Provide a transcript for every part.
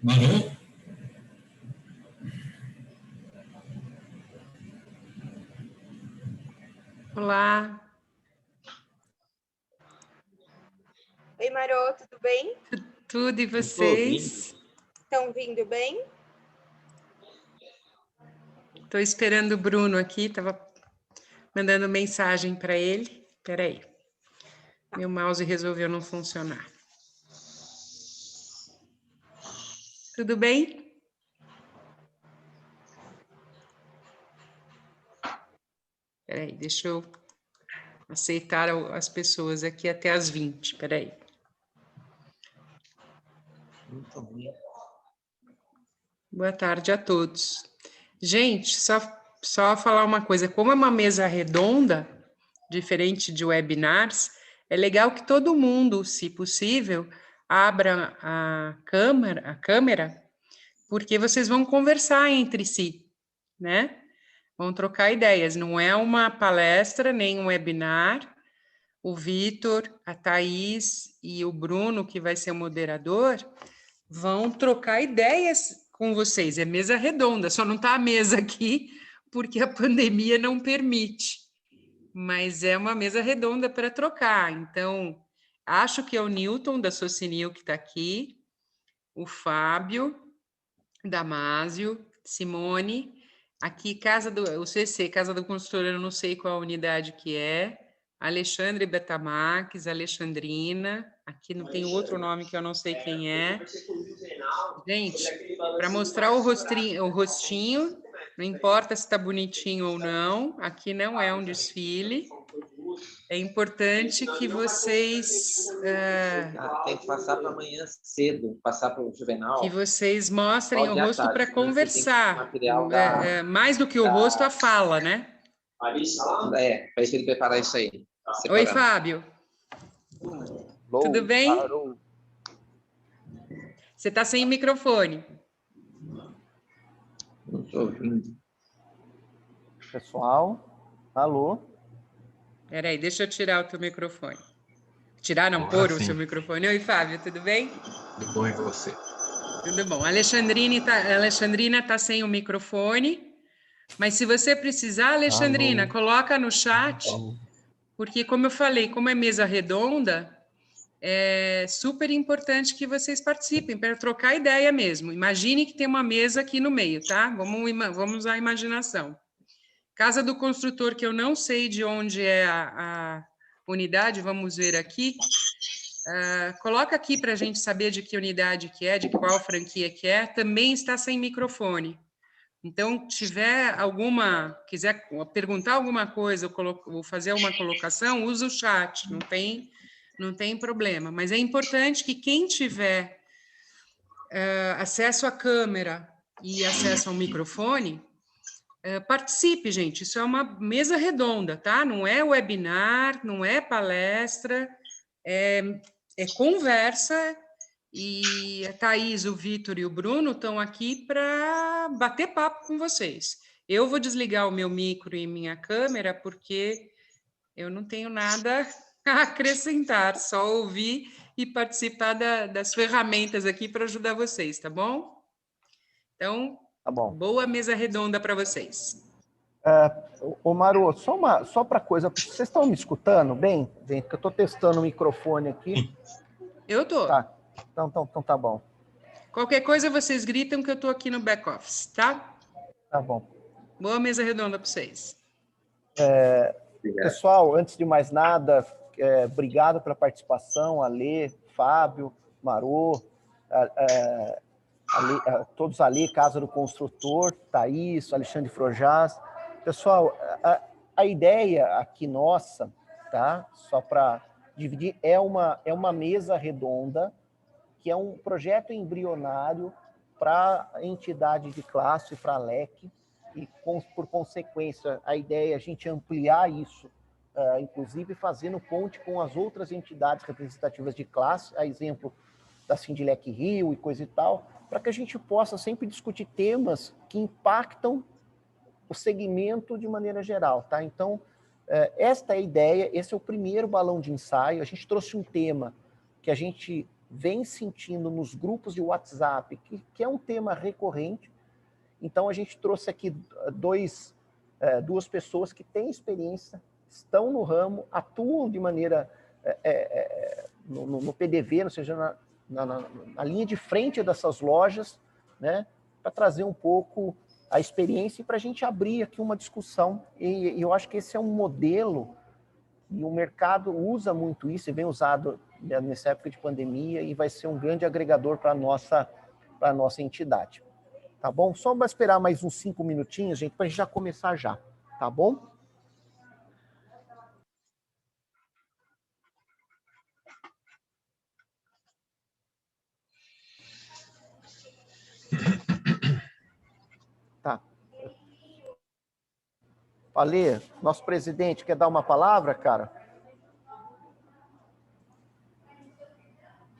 Manu? Olá. Oi, Marô, tudo bem? Tudo, e vocês? Estão vindo bem? Estou esperando o Bruno aqui, estava mandando mensagem para ele. Espera aí. Meu mouse resolveu não funcionar. Tudo bem? Espera aí, deixa eu aceitar as pessoas aqui até as 20. Espera aí. Boa tarde a todos. Gente, só falar uma coisa. Como é uma mesa redonda, diferente de webinars, é legal que todo mundo, se possível, abra a câmera, porque vocês vão conversar entre si, né? Vão trocar ideias. Não é uma palestra, nem um webinar. O Vitor, a Thaís e o Bruno, que vai ser o moderador, vão trocar ideias com vocês. É mesa redonda, só não está a mesa aqui porque a pandemia não permite. Mas é uma mesa redonda para trocar. Então, acho que é o Newton da Socinil que está aqui, o Fábio Damásio, Simone, aqui o CC, Casa do Construtor, eu não sei qual unidade que é, Alexandre Betamax, Alexandrina, aqui não tem outro nome que eu não sei quem é. Gente, para mostrar o rostinho, não importa se está bonitinho ou não, aqui não é um desfile. É importante que vocês... tem que passar para amanhã cedo, passar para o Juvenal. Que vocês mostrem o rosto para conversar. Mais do que o rosto, a fala, né? Para ele preparar isso aí. Oi, Fábio. Tudo bem? Você está sem microfone. Não estou ouvindo. Pessoal, alô? Espera aí, deixa eu tirar o teu microfone. Tirar, não pôr o seu microfone. Oi, Fábio, tudo bem? Tudo bom, e você? Tudo bom. A Alexandrina tá sem o microfone, mas se você precisar, Alexandrina, coloca no chat, porque como eu falei, como é mesa redonda, é super importante que vocês participem, para trocar ideia mesmo. Imagine que tem uma mesa aqui no meio, tá? Vamos usar a imaginação. Casa do Construtor, que eu não sei de onde é a unidade, vamos ver aqui. Coloca aqui para a gente saber de que unidade que é, de qual franquia que é, também está sem microfone. Então, quiser perguntar alguma coisa ou fazer uma colocação, usa o chat, não tem problema. Mas é importante que quem tiver acesso à câmera e acesso ao microfone, participe, gente. Isso é uma mesa redonda, tá? Não é webinar, não é palestra, é conversa, e a Thaís, o Vitor e o Bruno estão aqui para bater papo com vocês. Eu vou desligar o meu micro e minha câmera, porque eu não tenho nada a acrescentar, só ouvir e participar das ferramentas aqui para ajudar vocês, tá bom? Então, tá bom. Boa mesa redonda para vocês. Ô Maru, só para coisa, vocês estão me escutando bem? Gente, que eu estou testando o microfone aqui. Eu tô. Tá. Então tá bom. Qualquer coisa vocês gritam que eu tô aqui no back office, tá? Tá bom. Boa mesa redonda para vocês. Pessoal, antes de mais nada, obrigado pela participação, Alê, Fábio, Maru, todos ali, Casa do Construtor, Thaís, Alexandre Frojás. Pessoal, a ideia aqui nossa, tá? Só para dividir, é uma mesa redonda, que é um projeto embrionário para a entidade de classe, para a LEC, e por consequência, a ideia é a gente ampliar isso, inclusive fazendo ponte com as outras entidades representativas de classe, a exemplo da Sindilec Rio e coisa e tal, para que a gente possa sempre discutir temas que impactam o segmento de maneira geral, tá? Então, esta é a ideia, esse é o primeiro balão de ensaio. A gente trouxe um tema que a gente vem sentindo nos grupos de WhatsApp que é um tema recorrente. Então, a gente trouxe aqui duas pessoas que têm experiência, estão no ramo, atuam de maneira no PDV, ou seja, na linha de frente dessas lojas, né, para trazer um pouco a experiência e para a gente abrir aqui uma discussão. E eu acho que esse é um modelo, e o mercado usa muito isso, e vem usado nessa época de pandemia, e vai ser um grande agregador para a nossa entidade. Tá bom? Só para esperar mais uns 5 minutinhos, gente, para a gente já começar já. Tá bom? Tá. Alê, nosso presidente, quer dar uma palavra, cara?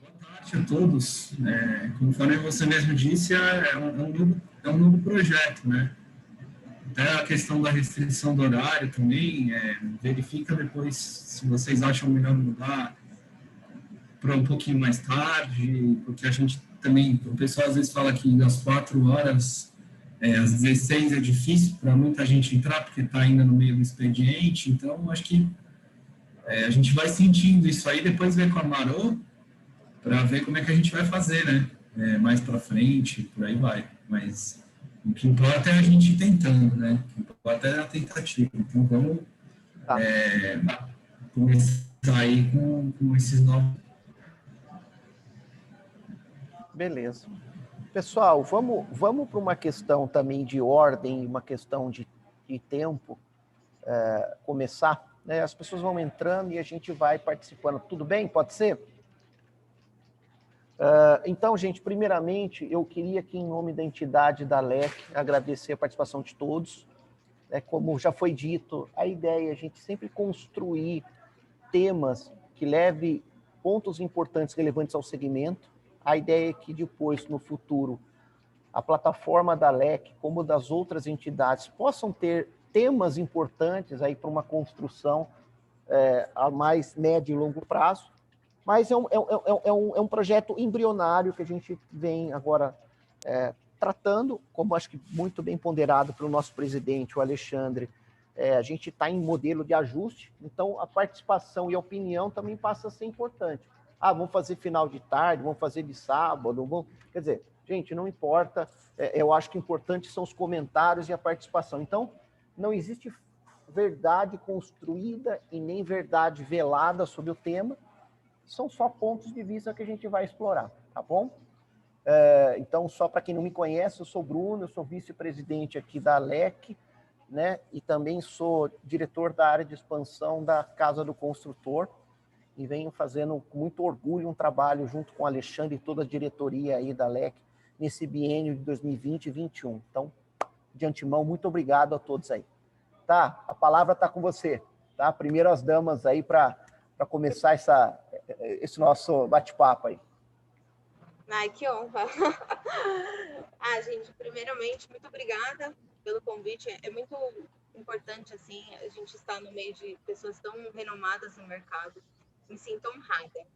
Boa tarde a todos. Conforme você mesmo disse, é um novo projeto, né? Até a questão da restrição do horário também, verifica depois se vocês acham melhor mudar para um pouquinho mais tarde, porque a gente também, o pessoal às vezes fala que das 4 horas às 16 é difícil para muita gente entrar, porque está ainda no meio do expediente, então acho que a gente vai sentindo isso aí, depois vem com a Marô, para ver como é que a gente vai fazer, né? Mais para frente, por aí vai. Mas o que importa é a gente tentando, né? O que importa é a tentativa. Então vamos começar aí com esses novos. Beleza. Pessoal, vamos para uma questão também de ordem, uma questão de tempo, começar, né? As pessoas vão entrando e a gente vai participando. Tudo bem? Pode ser? Então, gente, primeiramente, eu queria aqui, em nome da entidade da LEC, agradecer a participação de todos. Como já foi dito, a ideia é a gente sempre construir temas que levem pontos importantes relevantes ao segmento. A ideia é que depois, no futuro, a plataforma da LEC, como das outras entidades, possam ter temas importantes aí para uma construção a mais médio e longo prazo. Mas é um projeto embrionário que a gente vem agora tratando, como acho que muito bem ponderado pelo nosso presidente, o Alexandre. A gente está em modelo de ajuste, então a participação e a opinião também passa a ser importante. Vamos fazer final de tarde, vamos fazer de sábado, quer dizer, gente, não importa, eu acho que o importante são os comentários e a participação. Então, não existe verdade construída e nem verdade velada sobre o tema, são só pontos de vista que a gente vai explorar, tá bom? Então, só para quem não me conhece, eu sou Bruno, eu sou vice-presidente aqui da LEC, né? E também sou diretor da área de expansão da Casa do Construtor, e venho fazendo com muito orgulho um trabalho junto com o Alexandre e toda a diretoria aí da LEC nesse biênio de 2020 e 2021. Então, de antemão, muito obrigado a todos aí. Tá? A palavra está com você, tá? Primeiro as damas aí para começar esse nosso bate-papo aí. Ai, que honra. Gente, primeiramente, muito obrigada pelo convite. É muito importante, assim, a gente estar no meio de pessoas tão renomadas no mercado. Me sinto honrada.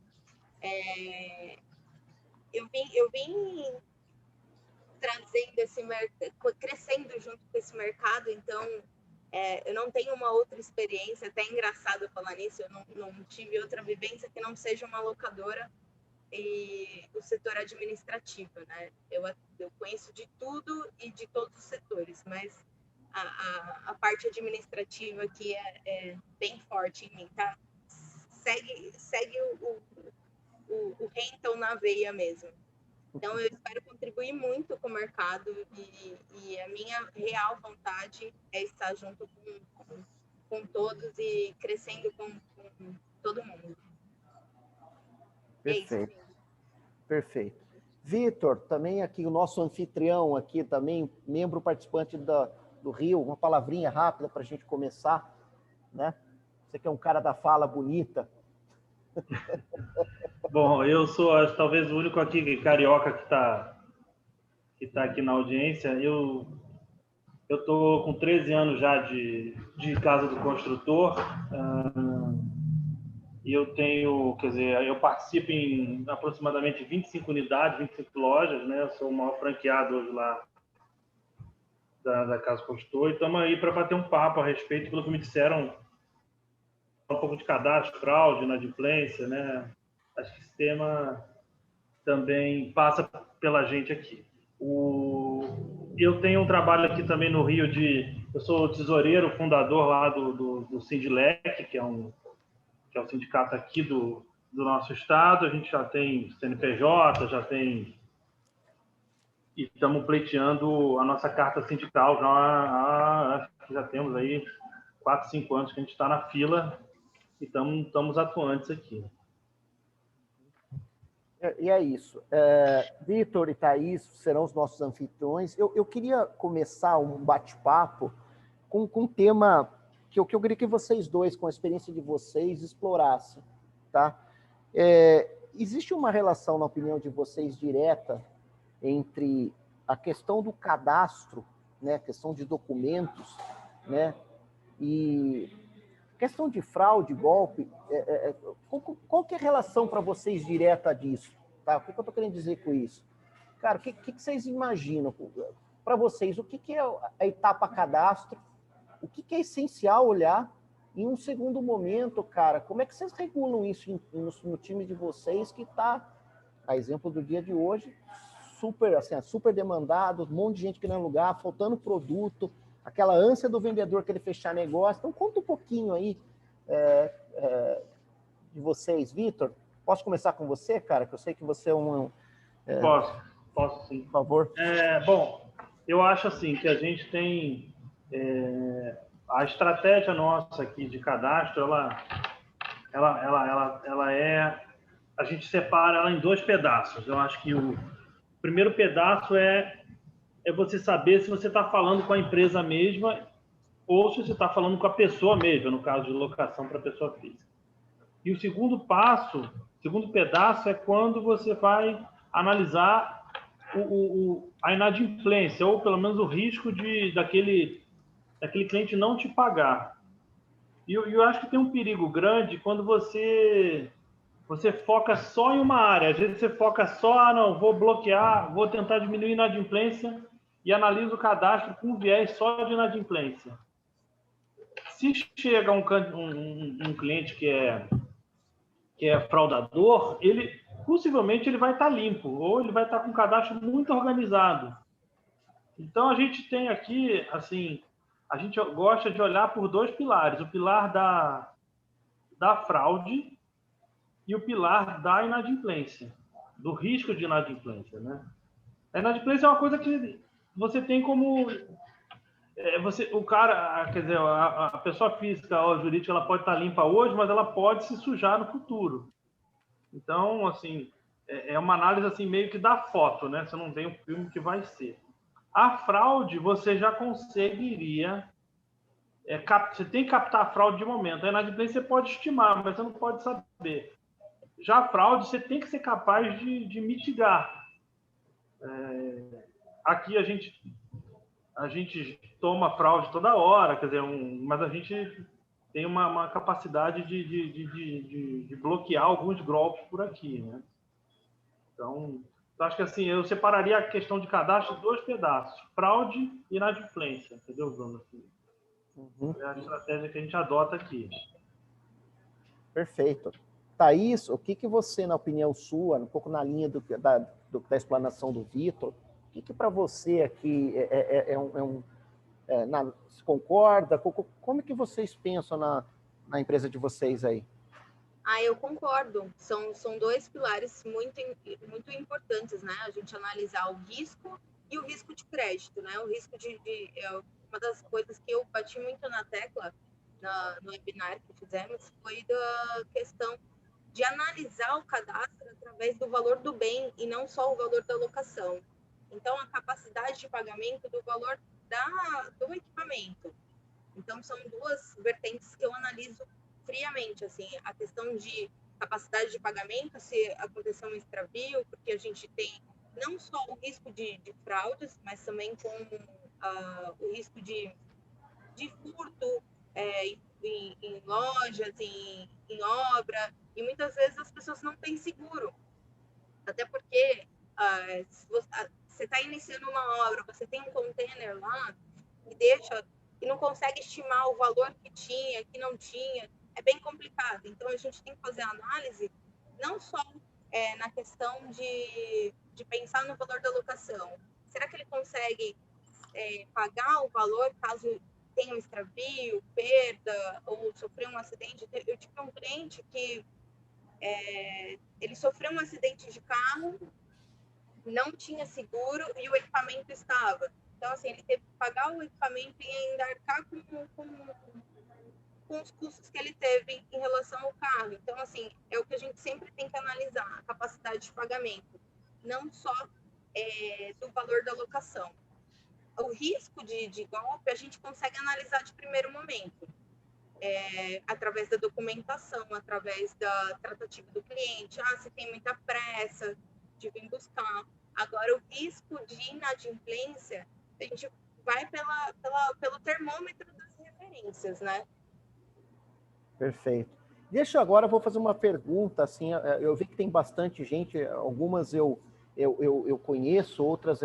Eu vim trazendo crescendo junto com esse mercado, então eu não tenho uma outra experiência, até é engraçado falar nisso, eu não tive outra vivência que não seja uma locadora e o setor administrativo, né? Eu conheço de tudo e de todos os setores, mas a parte administrativa aqui é bem forte em mim, tá? Segue o rental na veia mesmo. Então, eu espero contribuir muito com o mercado e a minha real vontade é estar junto com todos e crescendo com todo mundo. Perfeito. É isso. Perfeito. Vitor, também aqui o nosso anfitrião aqui também, membro participante do Rio, uma palavrinha rápida para a gente começar, né? Você que é um cara da fala bonita. Bom, eu sou talvez o único aqui carioca que tá aqui na audiência. Eu tô com 13 anos já de Casa do Construtor. E eu tenho, quer dizer, eu participo em aproximadamente 25 unidades, 25 lojas, né? Eu sou o maior franqueado hoje lá da Casa Construtor. E estamos aí para bater um papo a respeito, pelo que me disseram, um pouco de cadastro, fraude, inadimplência, né? Acho que esse tema também passa pela gente aqui. Eu tenho um trabalho aqui também no Rio eu sou tesoureiro, fundador lá do Sindilec, que é o sindicato aqui do nosso estado. A gente já tem CNPJ, e estamos pleiteando a nossa carta sindical acho que já temos aí 4, 5 anos que a gente está na fila e estamos atuantes aqui. E é isso. Vitor e Thaís serão os nossos anfitriões. Eu queria começar um bate-papo com um tema que eu queria que vocês dois, com a experiência de vocês, explorassem. Tá? Existe uma relação, na opinião de vocês, direta entre a questão do cadastro, né, a questão de documentos, né, e questão de fraude, golpe, qual que é a relação para vocês direta disso? Tá? O que eu estou querendo dizer com isso? Cara, o que vocês imaginam? Para vocês, o que é a etapa cadastro? O que é essencial olhar? Em um segundo momento, cara, como é que vocês regulam isso no time de vocês que está, a exemplo do dia de hoje, super demandado, um monte de gente querendo lugar, faltando produto, aquela ânsia do vendedor querer fechar negócio. Então, conta um pouquinho aí de vocês. Vitor, posso começar com você, cara? Que eu sei que você é um... Posso sim. Por favor. Bom, eu acho assim que a gente tem... a estratégia nossa aqui de cadastro, ela é... A gente separa ela em 2 pedaços. Eu acho que o primeiro pedaço é você saber se você está falando com a empresa mesma ou se você está falando com a pessoa mesma, no caso de locação para pessoa física. E o segundo pedaço é quando você vai analisar a inadimplência, ou pelo menos o risco daquele cliente não te pagar. E eu acho que tem um perigo grande quando você foca só em uma área. Às vezes você foca só, não, vou bloquear, vou tentar diminuir a inadimplência e analisa o cadastro com viés só de inadimplência. Se chega um cliente que é fraudador, possivelmente ele vai estar limpo, ou ele vai estar com um cadastro muito organizado. Então, a gente tem aqui, assim, a gente gosta de olhar por 2 pilares, o pilar da fraude e o pilar da inadimplência, do risco de inadimplência, né? A inadimplência é uma coisa que você tem como... o cara, quer dizer, a pessoa física ou jurídica, ela pode estar limpa hoje, mas ela pode se sujar no futuro. Então, assim, é uma análise assim, meio que da foto, né? Você não tem um filme que vai ser. A fraude, você já conseguiria... você tem que captar a fraude de momento. A inadimplência você pode estimar, mas você não pode saber. Já a fraude, você tem que ser capaz de mitigar. Aqui a gente toma fraude toda hora, quer dizer, mas a gente tem uma capacidade de bloquear alguns golpes por aqui, né? Então, acho que assim, eu separaria a questão de cadastro em 2 pedaços, fraude e inadimplência, entendeu, Bruno? É a estratégia que a gente adota aqui. Perfeito. Thaís, o que você, na opinião sua, um pouco na linha da explanação do Vitor, o que para você aqui se concorda? Como é que vocês pensam na empresa de vocês aí? Eu concordo. São 2 pilares muito importantes, né? A gente analisar o risco e o risco de crédito, né? O risco uma das coisas que eu bati muito na tecla no webinar que fizemos foi da questão de analisar o cadastro através do valor do bem e não só o valor da locação. Então, a capacidade de pagamento do valor do equipamento. Então, são 2 vertentes que eu analiso friamente, assim, a questão de capacidade de pagamento, se acontecer um extravio, porque a gente tem não só o risco de fraudes, mas também com o risco de furto, em lojas, em obra, e muitas vezes as pessoas não têm seguro. Até porque se você está iniciando uma obra, você tem um container lá e não consegue estimar o valor que tinha, que não tinha, é bem complicado. Então, a gente tem que fazer análise não só na questão de pensar no valor da locação. Será que ele consegue pagar o valor caso tenha um extravio, perda ou sofrer um acidente? Eu tive um cliente que ele sofreu um acidente de carro, não tinha seguro e o equipamento estava. Então, assim, ele teve que pagar o equipamento e ainda arcar com os custos que ele teve em relação ao carro. Então, assim, é o que a gente sempre tem que analisar, a capacidade de pagamento, não só do valor da locação. O risco de golpe a gente consegue analisar de primeiro momento, através da documentação, através da tratativa do cliente. Se tem muita pressa de vir buscar. Agora, o risco de inadimplência, a gente vai pelo termômetro das referências, né? Perfeito. Deixa agora, eu vou fazer uma pergunta, assim, eu vi que tem bastante gente, algumas eu conheço, outras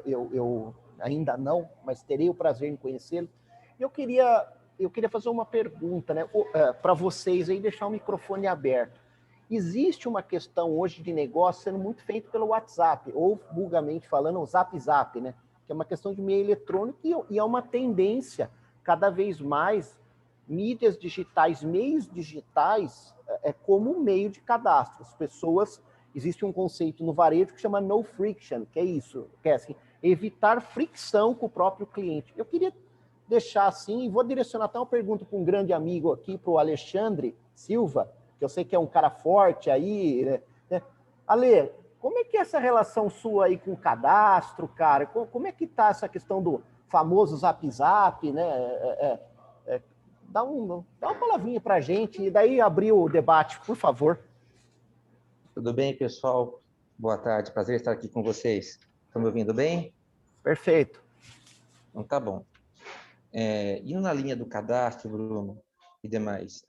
eu ainda não, mas terei o prazer em conhecê-lo. Eu queria fazer uma pergunta, né, para vocês aí, deixar o microfone aberto. Existe uma questão hoje de negócio sendo muito feito pelo WhatsApp, ou vulgarmente falando, o Zap, né, que é uma questão de meio eletrônico e é uma tendência cada vez mais. Mídias digitais, meios digitais, como um meio de cadastro. As pessoas, existe um conceito no varejo que chama no friction, que é isso, que é assim, evitar fricção com o próprio cliente. Eu queria deixar assim, e vou direcionar até uma pergunta para um grande amigo aqui, para o Alexandre Silva, que eu sei que é um cara forte aí, né? Ale, como é que é essa relação sua aí com o cadastro, cara? Como é que tá essa questão do famoso Zap, né? Dá uma palavrinha para a gente e daí abrir o debate, por favor. Tudo bem, pessoal? Boa tarde, prazer estar aqui com vocês. Estão me ouvindo bem? Perfeito. Então, tá bom. Indo na linha do cadastro, Bruno, e demais,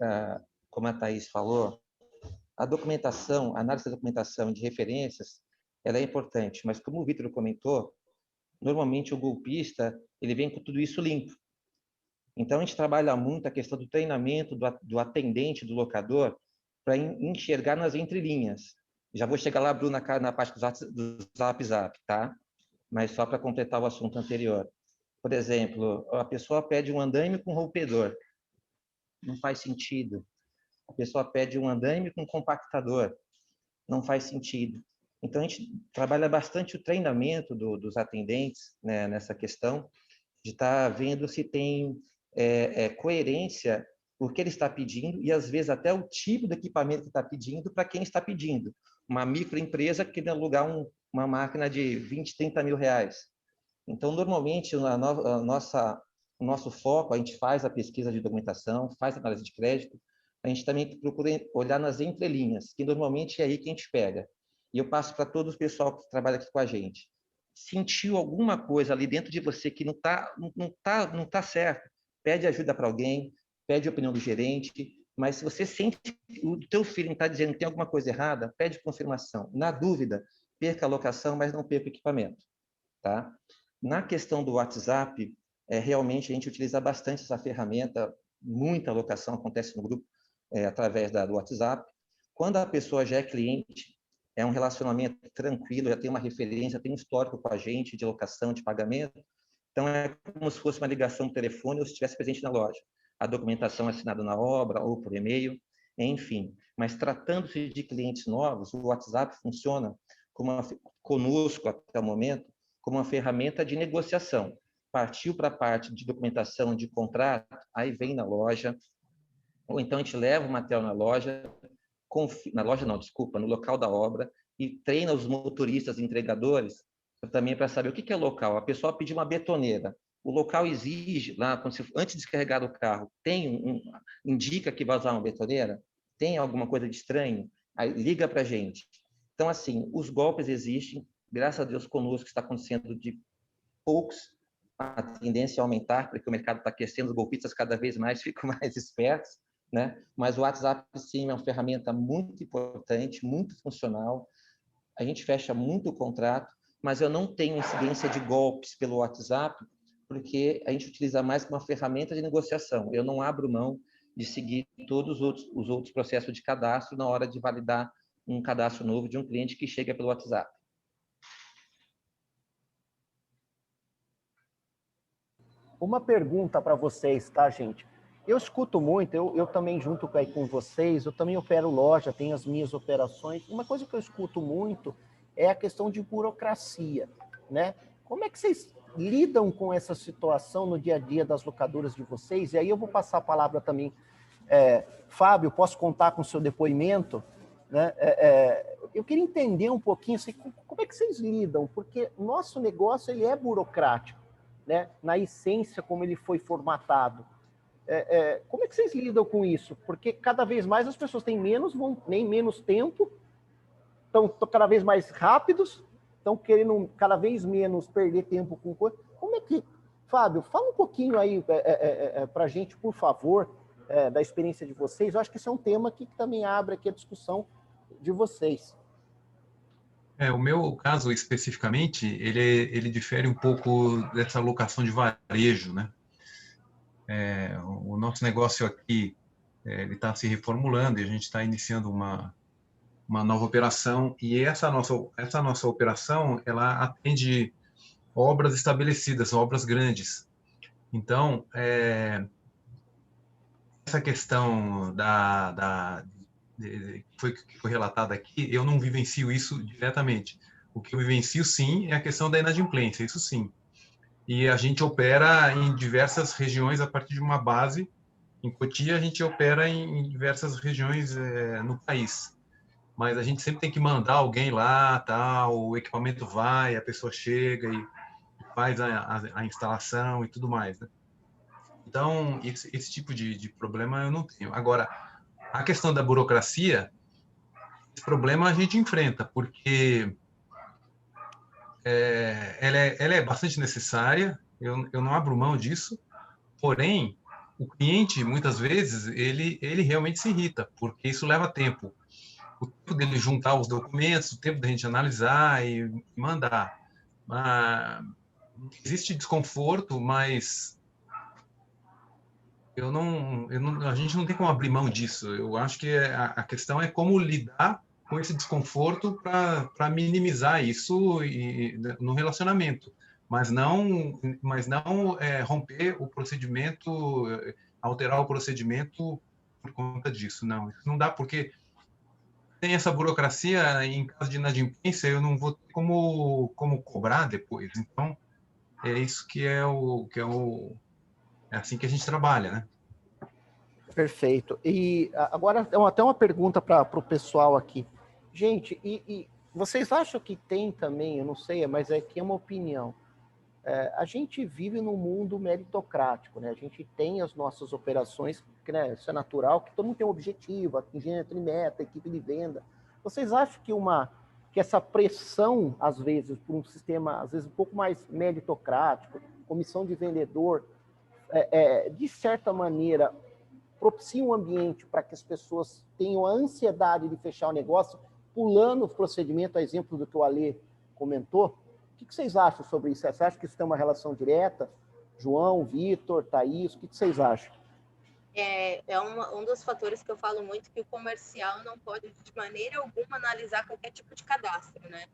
como a Thaís falou, a documentação, a análise da documentação de referências, ela é importante, mas como o Vitor comentou, normalmente o golpista, ele vem com tudo isso limpo. Então, a gente trabalha muito a questão do treinamento do atendente, do locador, para enxergar nas entrelinhas. Já vou chegar lá, Bruno, na parte do Zap, tá? Mas só para completar o assunto anterior. Por exemplo, a pessoa pede um andaime com rompedor. Não faz sentido. A pessoa pede um andaime com compactador. Não faz sentido. Então, a gente trabalha bastante o treinamento dos atendentes, né, nessa questão, de estar vendo se tem coerência o que ele está pedindo e, às vezes, até o tipo de equipamento que está pedindo para quem está pedindo. Uma microempresa que quer alugar uma máquina de 20, 30 mil reais. Então, normalmente, o nosso foco, a gente faz a pesquisa de documentação, faz a análise de crédito, a gente também procura olhar nas entrelinhas, que normalmente é aí que a gente pega. E eu passo para todo o pessoal que trabalha aqui com a gente. Sentiu alguma coisa ali dentro de você que não tá certo, pede ajuda para alguém, pede a opinião do gerente, mas se você sente que o teu feeling está dizendo que tem alguma coisa errada, pede confirmação. Na dúvida, perca a locação, mas não perca o equipamento. Tá? Na questão do WhatsApp, realmente a gente utiliza bastante essa ferramenta, muita locação acontece no grupo através do WhatsApp. Quando a pessoa já é cliente, é um relacionamento tranquilo, já tem uma referência, tem um histórico com a gente de locação, de pagamento. Então, é como se fosse uma ligação por telefone ou se estivesse presente na loja. A documentação é assinada na obra ou por e-mail, enfim. Mas tratando-se de clientes novos, o WhatsApp funciona conosco até o momento como uma ferramenta de negociação. Partiu para a parte de documentação de contrato, aí vem na loja, ou então a gente leva o material na loja, no local da obra, e treina os motoristas e entregadores também para saber o que é local. A pessoa pediu uma betoneira. O local exige, lá, antes de descarregar o carro, indica que vai usar uma betoneira? Tem alguma coisa de estranho? Aí liga para a gente. Então, assim, os golpes existem, graças a Deus conosco está acontecendo de poucos a tendência a aumentar, porque o mercado está aquecendo, os golpistas cada vez mais ficam mais espertos, né? Mas o WhatsApp, sim, é uma ferramenta muito importante, muito funcional. A gente fecha muito o contrato, mas eu não tenho incidência de golpes pelo WhatsApp, porque a gente utiliza mais como uma ferramenta de negociação. Eu não abro mão de seguir todos os outros processos de cadastro na hora de validar um cadastro novo de um cliente que chega pelo WhatsApp. Uma pergunta para vocês, tá, gente? Eu escuto muito, eu também junto com vocês, eu também opero loja, tenho as minhas operações. Uma coisa que eu escuto muito é a questão de burocracia, né? Como é que vocês lidam com essa situação no dia a dia das locadoras de vocês? E aí eu vou passar a palavra também. Fábio, posso contar com o seu depoimento? Né? Eu queria entender um pouquinho assim, como é que vocês lidam, porque o nosso negócio ele é burocrático, né? Na essência, como ele foi formatado. Como é que vocês lidam com isso? Porque cada vez mais as pessoas têm nem menos tempo, estão cada vez mais rápidos, estão querendo cada vez menos perder tempo com coisa. Como é que... Fábio, fala um pouquinho aí para a gente, por favor, da experiência de vocês. Eu acho que esse é um tema que também abre aqui a discussão de vocês. O meu caso especificamente, ele difere um pouco dessa locação de varejo, né? O nosso negócio aqui, ele está se reformulando e a gente está iniciando uma nova operação, e essa nossa operação, ela atende obras estabelecidas, obras grandes. Então, essa questão que foi relatada aqui, eu não vivencio isso diretamente. O que eu vivencio, sim, é a questão da inadimplência, isso sim. E a gente opera em diversas regiões a partir de uma base. Em Cotia, a gente opera em diversas regiões no país. Mas a gente sempre tem que mandar alguém lá, tal, o equipamento vai, a pessoa chega e faz a instalação e tudo mais, né? Então, esse tipo de problema eu não tenho. Agora, a questão da burocracia, esse problema a gente enfrenta, porque ela é bastante necessária, eu não abro mão disso, porém, o cliente, muitas vezes, ele realmente se irrita, porque isso leva tempo. O tempo dele juntar os documentos, o tempo da gente analisar e mandar. Existe desconforto, mas a gente não tem como abrir mão disso. Eu acho que a questão é como lidar com esse desconforto para minimizar isso no relacionamento, mas não romper o procedimento, alterar o procedimento por conta disso. Não, isso não dá, porque tem essa burocracia, em caso de inadimplência, eu não vou ter como cobrar depois. Então, é isso é assim que a gente trabalha, né? Perfeito. E agora, até uma pergunta para o pessoal aqui. Gente, e vocês acham que tem também, eu não sei, mas aqui é uma opinião. A gente vive num mundo meritocrático, né? A gente tem as nossas operações, né? Isso é natural, que todo mundo tem um objetivo, atingir meta, equipe de venda. Vocês acham que essa pressão, às vezes, por um sistema, às vezes, um pouco mais meritocrático, comissão de vendedor, de certa maneira, propicia um ambiente para que as pessoas tenham a ansiedade de fechar o negócio, pulando o procedimento, a exemplo do que o Alê comentou? O que vocês acham sobre isso? Você acha que isso tem uma relação direta? João, Vitor, Thaís, o que vocês acham? Um dos fatores que eu falo muito, que o comercial não pode, de maneira alguma, analisar qualquer tipo de cadastro, né?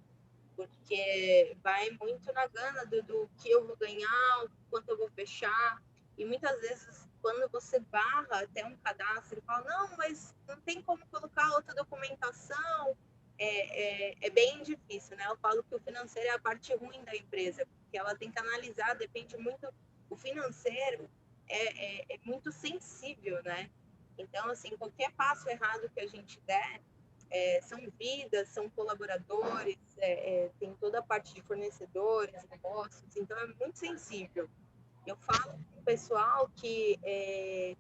Porque vai muito na gana do que eu vou ganhar, o quanto eu vou fechar, e muitas vezes, quando você barra até um cadastro e fala, não, mas não tem como colocar outra documentação, é bem difícil, né? Eu falo que o financeiro é a parte ruim da empresa, porque ela tem que analisar, depende muito, o financeiro é muito sensível, né? Então, assim, qualquer passo errado que a gente der, são vidas, são colaboradores, tem toda a parte de fornecedores, negócios, então é muito sensível. Eu falo com o pessoal que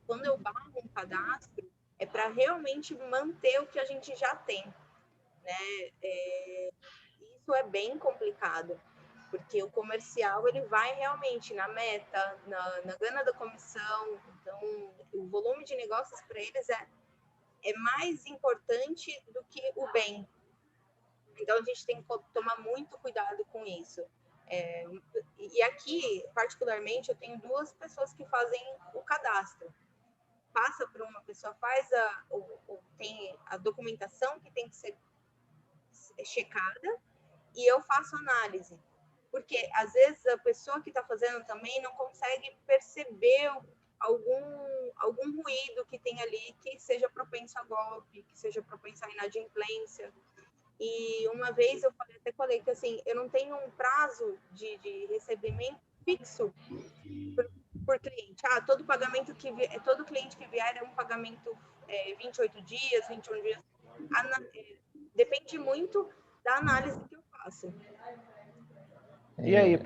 quando eu barro um cadastro, é para realmente manter o que a gente já tem, né? Isso é bem complicado. porque o comercial ele vai realmente na meta, na gana da comissão, então o volume de negócios para eles é mais importante do que o bem. Então a gente tem que tomar muito cuidado com isso. E aqui, particularmente, eu tenho 2 pessoas que fazem o cadastro. Passa para uma pessoa, faz tem a documentação que tem que ser checada, e eu faço análise. Porque, às vezes, a pessoa que está fazendo também não consegue perceber algum ruído que tem ali que seja propenso a golpe, que seja propenso a inadimplência. E uma vez eu até falei que assim, eu não tenho um prazo de recebimento fixo por cliente. Todo pagamento todo cliente que vier é um pagamento 28 dias, 21 dias. Depende muito da análise que eu faço. E aí,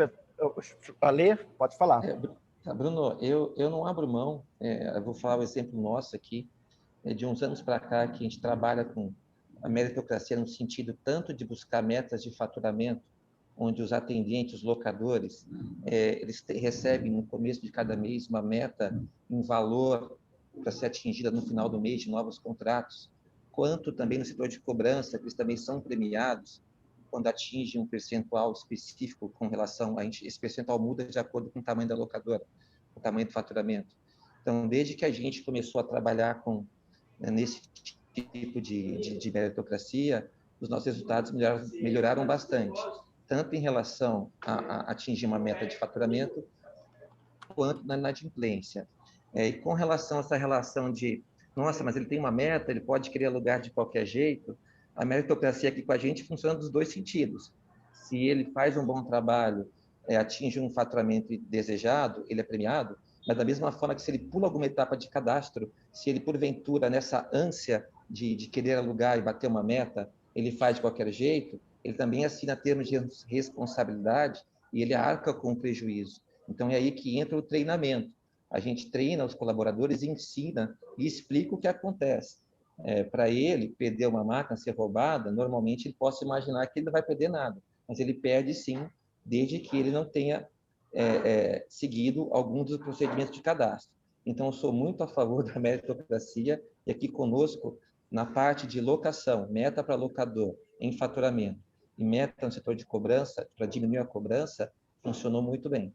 Ale, pode falar. Bruno, eu não abro mão, eu vou falar o exemplo nosso aqui, de uns anos para cá, que a gente trabalha com a meritocracia no sentido tanto de buscar metas de faturamento, onde os atendentes, os locadores, eles recebem no começo de cada mês uma meta em valor para ser atingida no final do mês de novos contratos, quanto também no setor de cobrança, que eles também são premiados quando atingem um percentual específico com relação a esse percentual muda de acordo com o tamanho da locadora, o tamanho do faturamento. Então, desde que a gente começou a trabalhar nesse tipo de meritocracia, os nossos resultados melhoraram bastante, tanto em relação a atingir uma meta de faturamento, quanto na inadimplência. E com relação a essa relação de, nossa, mas ele tem uma meta, ele pode querer alugar de qualquer jeito, a meritocracia aqui com a gente funciona dos 2 sentidos. Se ele faz um bom trabalho, atinge um faturamento desejado, ele é premiado, mas da mesma forma que se ele pula alguma etapa de cadastro, se ele porventura nessa ânsia de querer alugar e bater uma meta, ele faz de qualquer jeito, ele também assina termos de responsabilidade e ele arca com o prejuízo. Então é aí que entra o treinamento. A gente treina os colaboradores e ensina e explica o que acontece. Para ele perder uma máquina, ser roubada, normalmente ele possa imaginar que ele não vai perder nada, mas ele perde sim, desde que ele não tenha seguido algum dos procedimentos de cadastro. Então, eu sou muito a favor da meritocracia, e aqui conosco, na parte de locação, meta para locador em faturamento, e meta no setor de cobrança, para diminuir a cobrança, funcionou muito bem.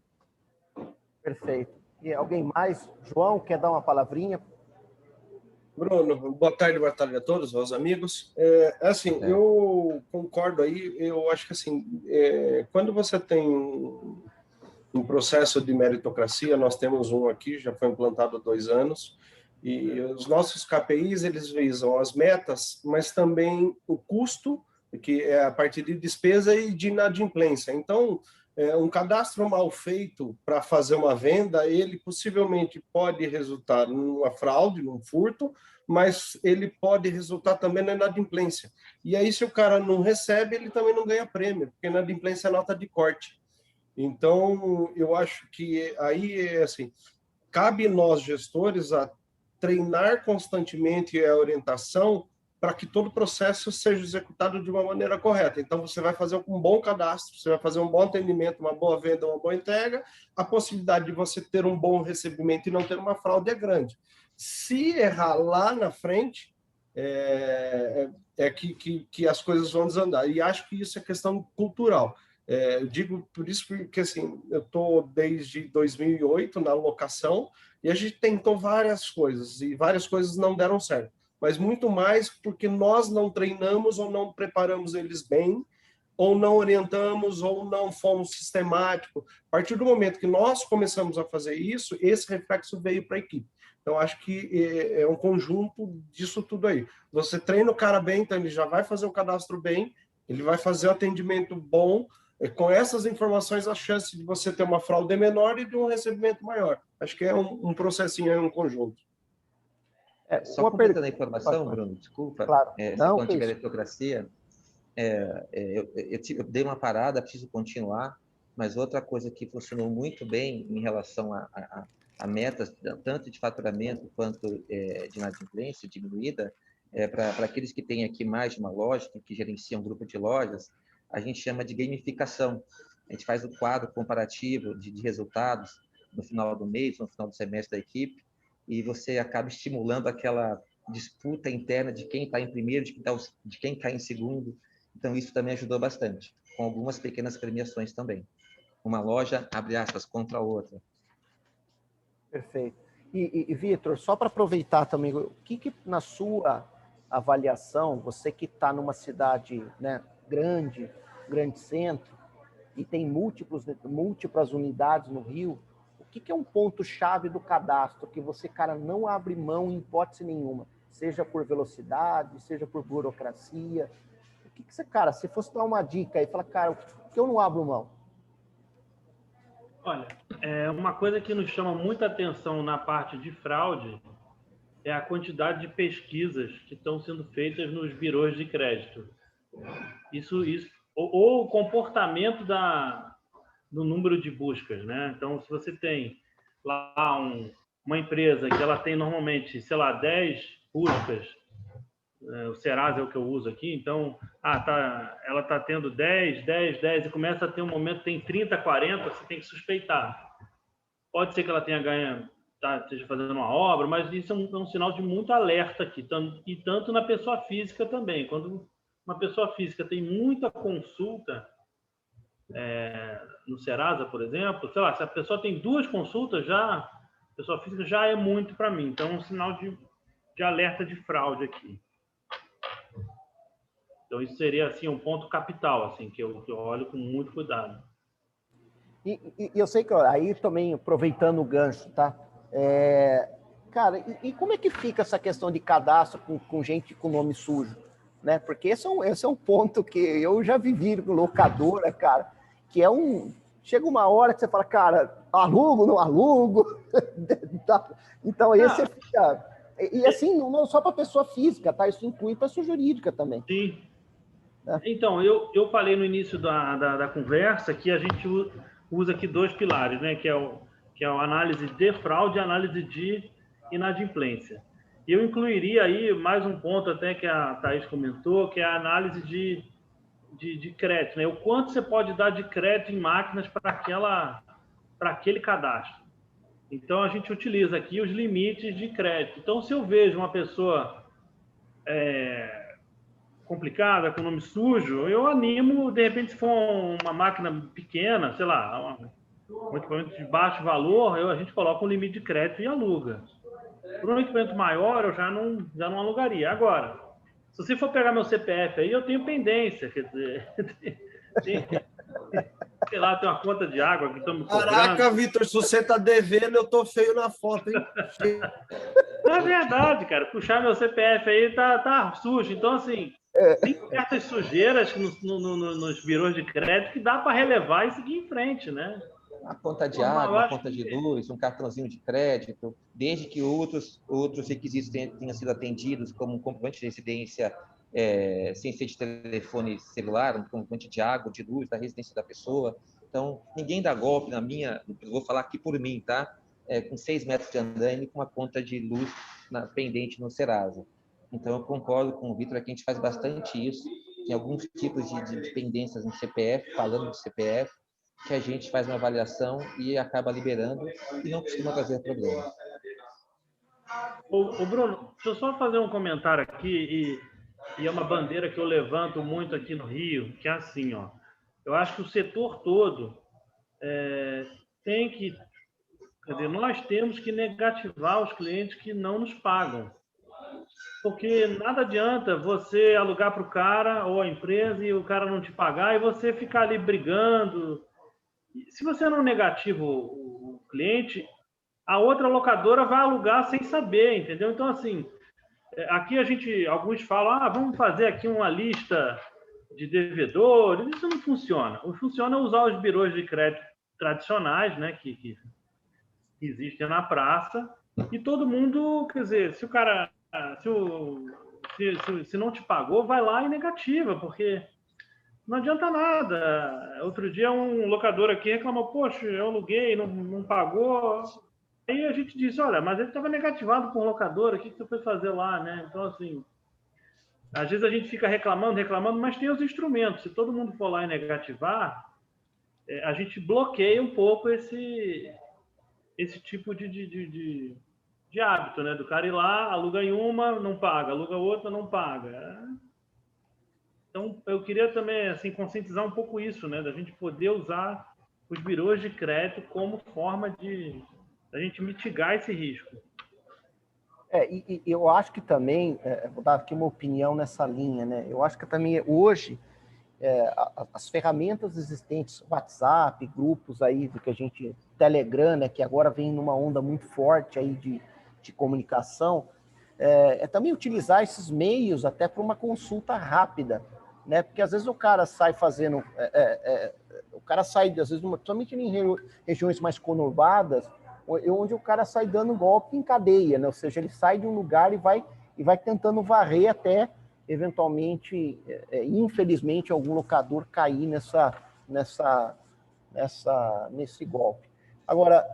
Perfeito. E alguém mais? João, quer dar uma palavrinha? Bruno, boa tarde a todos, aos amigos. Eu concordo aí, eu acho que assim, quando você tem um processo de meritocracia, nós temos um aqui, já foi implantado há 2 anos, e os nossos KPIs, eles visam as metas, mas também o custo, que é a partir de despesa e de inadimplência. Então, um cadastro mal feito para fazer uma venda, ele possivelmente pode resultar numa fraude, num furto, mas ele pode resultar também na inadimplência. E aí, se o cara não recebe, ele também não ganha prêmio, porque inadimplência é nota de corte. Então, eu acho que aí, assim, cabe nós, gestores, a treinar constantemente a orientação para que todo o processo seja executado de uma maneira correta. Então, você vai fazer um bom cadastro, você vai fazer um bom atendimento, uma boa venda, uma boa entrega, a possibilidade de você ter um bom recebimento e não ter uma fraude é grande. Se errar lá na frente, que as coisas vão desandar. E acho que isso é questão cultural. Eu digo por isso porque assim, eu estou desde 2008 na locação e a gente tentou várias coisas e várias coisas não deram certo. Mas muito mais porque nós não treinamos ou não preparamos eles bem, ou não orientamos, ou não fomos sistemáticos. A partir do momento que nós começamos a fazer isso, esse reflexo veio para a equipe. Então, acho que é um conjunto disso tudo aí. Você treina o cara bem, então ele já vai fazer o cadastro bem, ele vai fazer o atendimento bom. Com essas informações, a chance de você ter uma fraude é menor e de um recebimento maior. Acho que é um processinho, é um conjunto. Só completando a informação, Bruno, desculpa, claro. Quando tiver meritocracia, eu dei uma parada, preciso continuar, mas outra coisa que funcionou muito bem em relação a metas, tanto de faturamento quanto de inadimplência diminuída, para aqueles que têm aqui mais de uma loja, que gerenciam um grupo de lojas, a gente chama de gamificação. a gente faz o quadro comparativo de resultados no final do mês, no final do semestre da equipe, e você acaba estimulando aquela disputa interna de quem está em primeiro, de quem está em segundo. Então, isso também ajudou bastante, com algumas pequenas premiações também. Uma loja, abre aspas, contra a outra. Perfeito. E Vitor, só para aproveitar também, o que na sua avaliação, você que está numa cidade, né, grande centro, e tem múltiplas unidades no Rio, o que é um ponto-chave do cadastro que você, cara, não abre mão em hipótese nenhuma? Seja por velocidade, seja por burocracia. O que você, cara, se fosse dar uma dica aí, fala, cara, o que eu não abro mão? Olha, uma coisa que nos chama muita atenção na parte de fraude é a quantidade de pesquisas que estão sendo feitas nos birôs de crédito. Ou o comportamento do número de buscas, né? Então, se você tem lá uma empresa que ela tem normalmente, sei lá, 10 buscas, o Serasa é o que eu uso aqui, então, ela está tendo 10, e começa a ter um momento, tem 30, 40, você tem que suspeitar. Pode ser que ela tenha ganho, esteja fazendo uma obra, mas isso é um sinal de muito alerta aqui, e tanto na pessoa física também. Quando uma pessoa física tem muita consulta, no Serasa, por exemplo, sei lá, se a pessoa tem 2 consultas, a pessoa física já é muito para mim. Então, é um sinal de alerta de fraude aqui. Então, isso seria assim, um ponto capital, assim, que eu olho com muito cuidado. E eu sei que aí também, aproveitando o gancho, tá? Cara, e como é que fica essa questão de cadastro com gente com nome sujo? Né? Porque esse é um ponto que eu já vivi com locadora, cara, que chega uma hora que você fala, cara, alugo, não alugo? Então, esse fica... E assim, não só para pessoa física, tá? Isso inclui pessoa jurídica também. Sim. Então, eu falei no início da conversa que a gente usa aqui 2 pilares, né? Que é a análise de fraude e a análise de inadimplência. Eu incluiria aí mais um ponto até que a Thaís comentou, que é a análise de crédito, né? O quanto você pode dar de crédito em máquinas para aquele cadastro. Então, a gente utiliza aqui os limites de crédito. Então, se eu vejo uma pessoa complicada, com nome sujo, eu animo, de repente, se for uma máquina pequena, sei lá, um equipamento de baixo valor, a gente coloca um limite de crédito e aluga. Por um equipamento maior, eu já não alugaria. Agora, se você for pegar meu CPF aí, eu tenho pendência, quer dizer, sei lá, tem uma conta de água que estão me cobrando. Caraca, Vitor, se você tá devendo, eu tô feio na foto, hein? É verdade, cara. Puxar meu CPF aí tá sujo. Então, assim, tem certas sujeiras nos birôs de crédito que dá para relevar e seguir em frente, né? Uma conta de água, uma conta de luz, um cartãozinho de crédito, desde que outros requisitos tenham sido atendidos, como um comprovante de residência sem ser de telefone celular, um comprovante de água, de luz, da residência da pessoa. Então, ninguém dá golpe eu vou falar aqui por mim, tá? Com 6 metros de andaime, com uma conta de luz pendente no Serasa. Então, eu concordo com o Vitor que a gente faz bastante isso. Tem alguns tipos de pendências no CPF, falando de CPF, que a gente faz uma avaliação e acaba liberando e não costuma trazer problema. Ô Bruno, deixa eu só fazer um comentário aqui, e é uma bandeira que eu levanto muito aqui no Rio, que é assim, ó. Eu acho que o setor todo tem que... Quer dizer, nós temos que negativar os clientes que não nos pagam. Porque nada adianta você alugar para o cara ou a empresa e o cara não te pagar e você ficar ali brigando. Se você não negativa o cliente, a outra locadora vai alugar sem saber, entendeu? Então, assim, aqui alguns falam, vamos fazer aqui uma lista de devedores. Isso não funciona. O que funciona é usar os birôs de crédito tradicionais, né, que existem na praça, e todo mundo, quer dizer, se o cara, se não te pagou, vai lá e negativa, porque não adianta nada. Outro dia um locador aqui reclamou, poxa, eu aluguei, não pagou. Aí a gente disse, olha, mas ele estava negativado por locadora, o que você foi fazer lá, né? Então, assim, às vezes a gente fica reclamando, mas tem os instrumentos. Se todo mundo for lá e negativar, a gente bloqueia um pouco esse tipo de hábito, né? Do cara ir lá, aluga em uma, não paga, aluga outra, não paga. Então, eu queria também, assim, conscientizar um pouco isso, né? Da gente poder usar os birôs de crédito como forma de a gente mitigar esse risco. E eu acho que também, vou dar aqui uma opinião nessa linha, né? Eu acho que também hoje as ferramentas existentes, WhatsApp, grupos aí do que a gente, Telegram, né, que agora vem numa onda muito forte aí de comunicação, também utilizar esses meios até para uma consulta rápida, né? Porque às vezes o cara sai fazendo, o cara sai, às vezes, principalmente em regiões mais conurbadas, onde o cara sai dando golpe em cadeia, né? Ou seja, ele sai de um lugar e vai tentando varrer até, eventualmente, infelizmente, algum locador cair nesse golpe. Agora,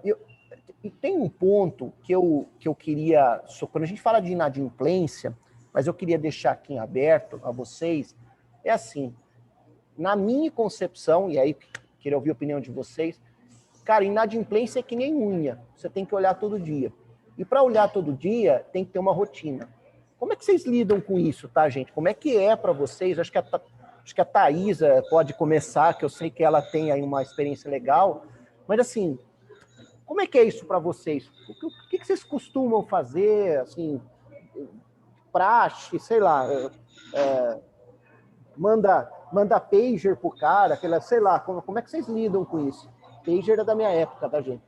e tem um ponto que eu queria, quando a gente fala de inadimplência, mas eu queria deixar aqui em aberto a vocês, é assim, na minha concepção, e aí queria ouvir a opinião de vocês, cara, inadimplência é que nem unha. Você tem que olhar todo dia. E para olhar todo dia, tem que ter uma rotina. Como é que vocês lidam com isso, tá, gente? Como é que é para vocês? Acho que a Thaisa pode começar, que eu sei que ela tem aí uma experiência legal. Mas, assim, como é que é isso para vocês? O que vocês costumam fazer, assim, praxe, sei lá, manda pager pro cara, sei lá, como é que vocês lidam com isso? Pager é da minha época, tá, gente?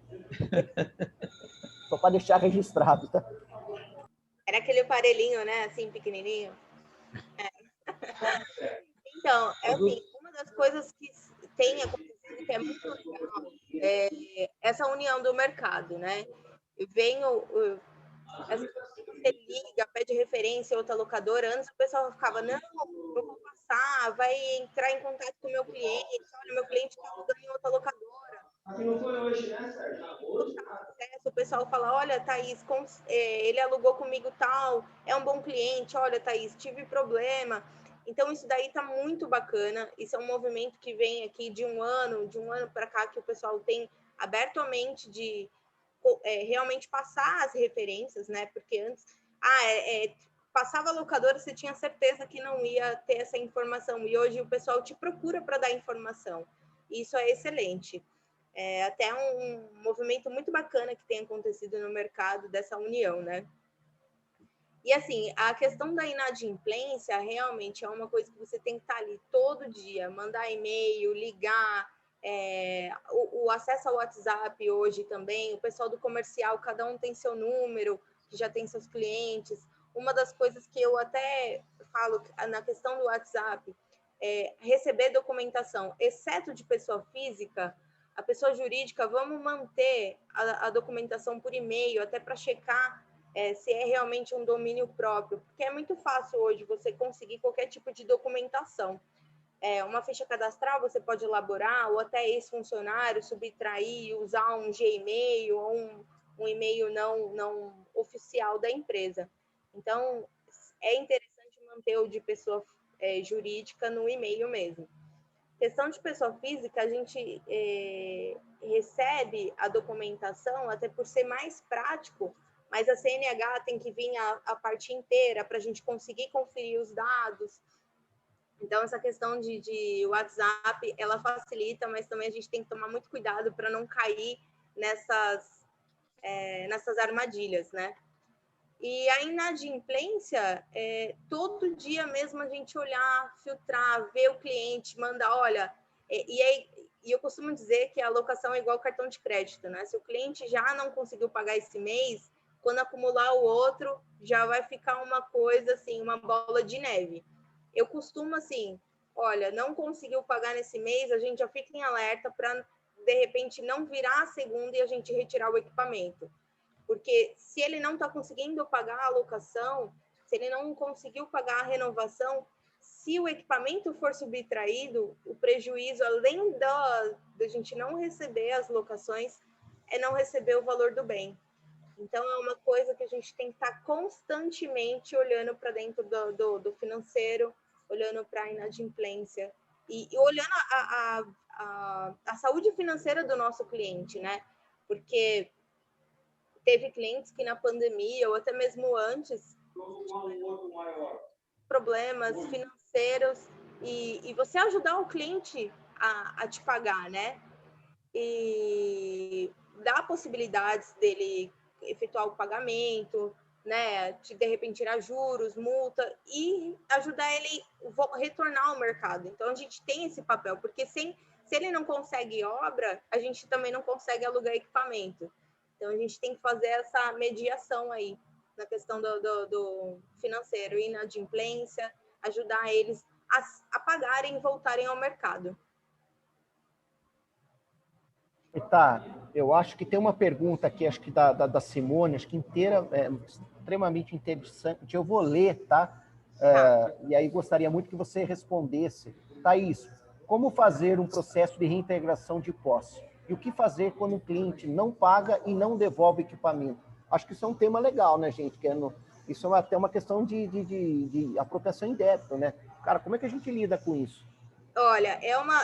Só para deixar registrado, tá? Era aquele aparelhinho, né? Assim, pequenininho. Então, assim, uma das coisas que tem acontecido que é muito legal é essa união do mercado, né? Você liga, pede referência a outra locadora. Antes o pessoal ficava, não, eu vou passar, vai entrar em contato com o meu cliente. Olha, meu cliente está alugando em outra locadora. Aqui não foi hoje, né, Sérgio? O pessoal fala, olha, Thaís, ele alugou comigo tal, é um bom cliente, olha, Thaís, tive problema. Então, isso daí tá muito bacana. Isso é um movimento que vem aqui de um ano para cá, que o pessoal tem aberto a mente de realmente passar as referências, né? Porque antes, passava a locadora, você tinha certeza que não ia ter essa informação. E hoje o pessoal te procura para dar informação. Isso é excelente. É até um movimento muito bacana que tem acontecido no mercado dessa união, né? E assim, a questão da inadimplência realmente é uma coisa que você tem que estar ali todo dia, mandar e-mail, ligar, o acesso ao WhatsApp hoje também, o pessoal do comercial, cada um tem seu número, que já tem seus clientes. Uma das coisas que eu até falo na questão do WhatsApp é receber documentação, exceto de pessoa física, a pessoa jurídica, vamos manter a documentação por e-mail, até para checar se é realmente um domínio próprio, porque é muito fácil hoje você conseguir qualquer tipo de documentação. Uma ficha cadastral você pode elaborar, ou até ex-funcionário, subtrair, usar um Gmail ou um e-mail não oficial da empresa. Então, é interessante manter o de pessoa jurídica no e-mail mesmo. Questão de pessoa física, a gente recebe a documentação, até por ser mais prático, mas a CNH tem que vir a parte inteira para a gente conseguir conferir os dados. Então, essa questão de WhatsApp, ela facilita, mas também a gente tem que tomar muito cuidado para não cair nessas armadilhas, né? E a inadimplência, todo dia mesmo a gente olhar, filtrar, ver o cliente, mandar, olha... E eu costumo dizer que a alocação é igual cartão de crédito, né? Se o cliente já não conseguiu pagar esse mês, quando acumular o outro, já vai ficar uma coisa assim, uma bola de neve. Eu costumo assim, olha, não conseguiu pagar nesse mês, a gente já fica em alerta para, de repente, não virar a segunda e a gente retirar o equipamento. Porque se ele não está conseguindo pagar a alocação, se ele não conseguiu pagar a renovação, se o equipamento for subtraído, o prejuízo, além da gente não receber as locações, é não receber o valor do bem. Então, é uma coisa que a gente tem que estar constantemente olhando para dentro do financeiro, olhando para a inadimplência e olhando a saúde financeira do nosso cliente, né? Porque teve clientes que na pandemia, ou até mesmo antes, problemas financeiros, e você ajudar o cliente a te pagar, né? E dar possibilidades dele efetuar o pagamento, né? De repente tirar juros, multa, e ajudar ele a retornar ao mercado. Então a gente tem esse papel, porque se ele não consegue obra, a gente também não consegue alugar equipamento. Então a gente tem que fazer essa mediação aí na questão do financeiro, inadimplência, ajudar eles a pagarem e voltarem ao mercado. Tá, eu acho que tem uma pergunta aqui, acho que da Simone, acho que inteira, extremamente interessante. Eu vou ler, tá? E aí gostaria muito que você respondesse. Thaís, como fazer um processo de reintegração de posse? E o que fazer quando um cliente não paga e não devolve equipamento? Acho que isso é um tema legal, né, gente? Isso é até uma questão de apropriação indébita, né? Cara, como é que a gente lida com isso? Olha,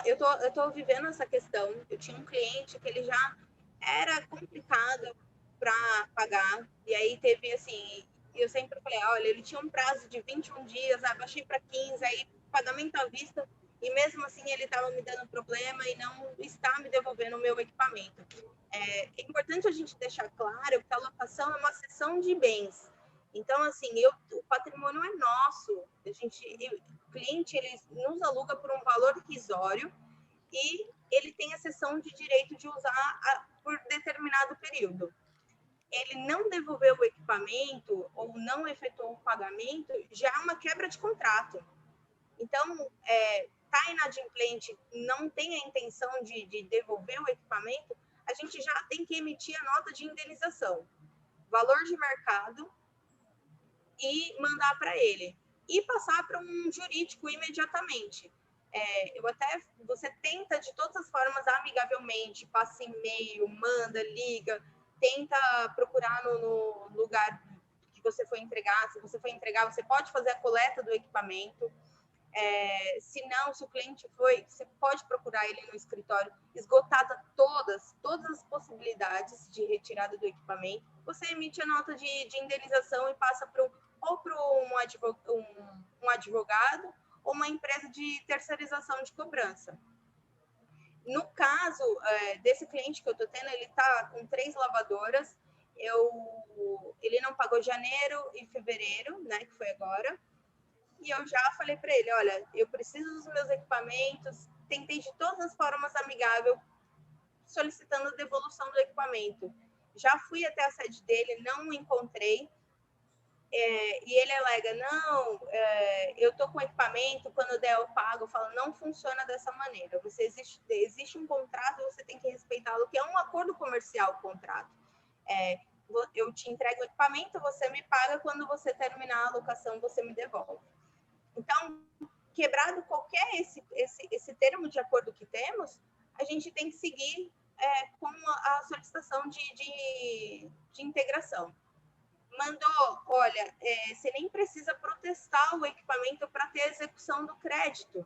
eu tô vivendo essa questão. Eu tinha um cliente que ele já era complicado para pagar, e aí teve assim, eu sempre falei, olha, ele tinha um prazo de 21 dias, abaixei para 15, aí pagamento à vista, e mesmo assim ele estava me dando problema e não está me devolvendo o meu equipamento. É importante a gente deixar claro que a locação é uma cessão de bens. Então, assim, o patrimônio é nosso. O cliente ele nos aluga por um valor irrisório e ele tem a cessão de direito de usar por determinado período. Ele não devolveu o equipamento ou não efetuou o pagamento, já é uma quebra de contrato. Então, tá inadimplente, não tem a intenção de devolver o equipamento, a gente já tem que emitir a nota de indenização, valor de mercado, e mandar para ele. E passar para um jurídico imediatamente. Você tenta de todas as formas, amigavelmente, passa e-mail, manda, liga, tenta procurar no lugar que você foi entregar. Se você foi entregar, você pode fazer a coleta do equipamento. Se não, se o cliente foi, você pode procurar ele no escritório, esgotada todas as possibilidades de retirada do equipamento, você emite a nota de indenização e passa ou para um advogado ou uma empresa de terceirização de cobrança. No caso desse cliente que eu estou tendo, ele está com 3 lavadoras, ele não pagou janeiro e fevereiro, né, que foi agora, e eu já falei para ele, olha, eu preciso dos meus equipamentos, tentei de todas as formas amigáveis, solicitando devolução do equipamento. Já fui até a sede dele, não encontrei, e ele alega, não, eu estou com equipamento, quando der eu pago. Eu falo, não funciona dessa maneira, existe um contrato, você tem que respeitá-lo, que é um acordo comercial, o contrato. Eu te entrego o equipamento, você me paga, quando você terminar a alocação, você me devolve. Então, quebrado qualquer esse termo de acordo que temos, a gente tem que seguir com a solicitação de integração. Mandou, olha, você nem precisa protestar o equipamento para ter a execução do crédito.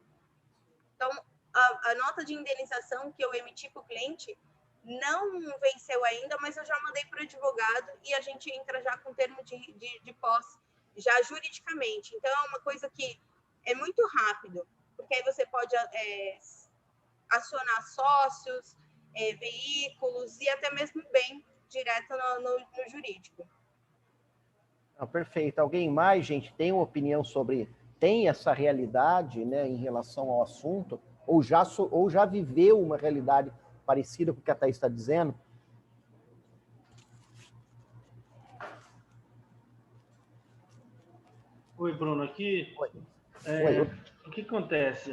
Então, a nota de indenização que eu emiti para o cliente não venceu ainda, mas eu já mandei para o advogado e a gente entra já com termo de posse, já juridicamente. Então, é uma coisa que é muito rápido, porque aí você pode acionar sócios, veículos e até mesmo bem direto no jurídico. Perfeito. Alguém mais, gente, tem uma opinião tem essa realidade, né, em relação ao assunto, ou já viveu uma realidade parecida com o que a Thaís está dizendo? Oi, Bruno, aqui. Oi. O que acontece?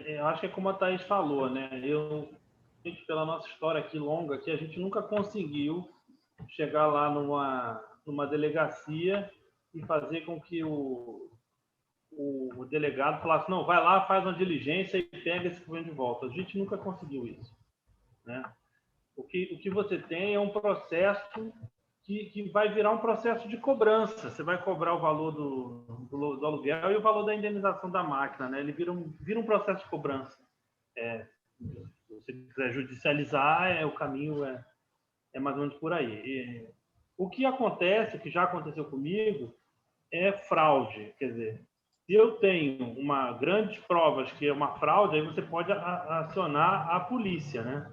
Eu acho que é como a Thaís falou, né? Pela nossa história aqui longa, que a gente nunca conseguiu chegar lá numa delegacia e fazer com que o delegado falasse, não, vai lá, faz uma diligência e pega esse equipamento de volta. A gente nunca conseguiu isso, né? O que você tem é um processo que vai virar um processo de cobrança. Você vai cobrar o valor do aluguel e o valor da indenização da máquina, né? Ele vira um processo de cobrança. você quiser judicializar, o caminho é mais ou menos por aí. O que acontece, o que já aconteceu comigo, é fraude. Quer dizer, se eu tenho grandes provas que é uma fraude, aí você pode acionar a polícia, né?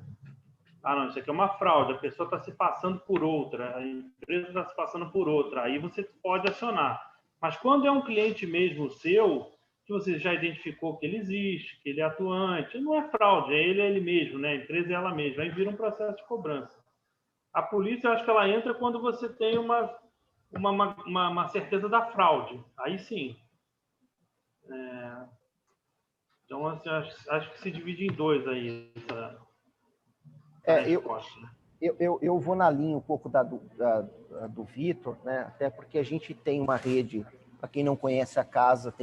Ah, não, isso aqui é uma fraude, a pessoa está se passando por outra, a empresa está se passando por outra, aí você pode acionar. Mas quando é um cliente mesmo seu, que você já identificou que ele existe, que ele é atuante, não é fraude, é ele mesmo, né? A empresa é ela mesma, aí vira um processo de cobrança. A polícia, eu acho que ela entra quando você tem uma certeza da fraude, aí sim. Então, assim, acho que se divide em dois aí essa resposta. Eu vou na linha um pouco do Vitor, né? Até porque a gente tem uma rede, para quem não conhece a casa,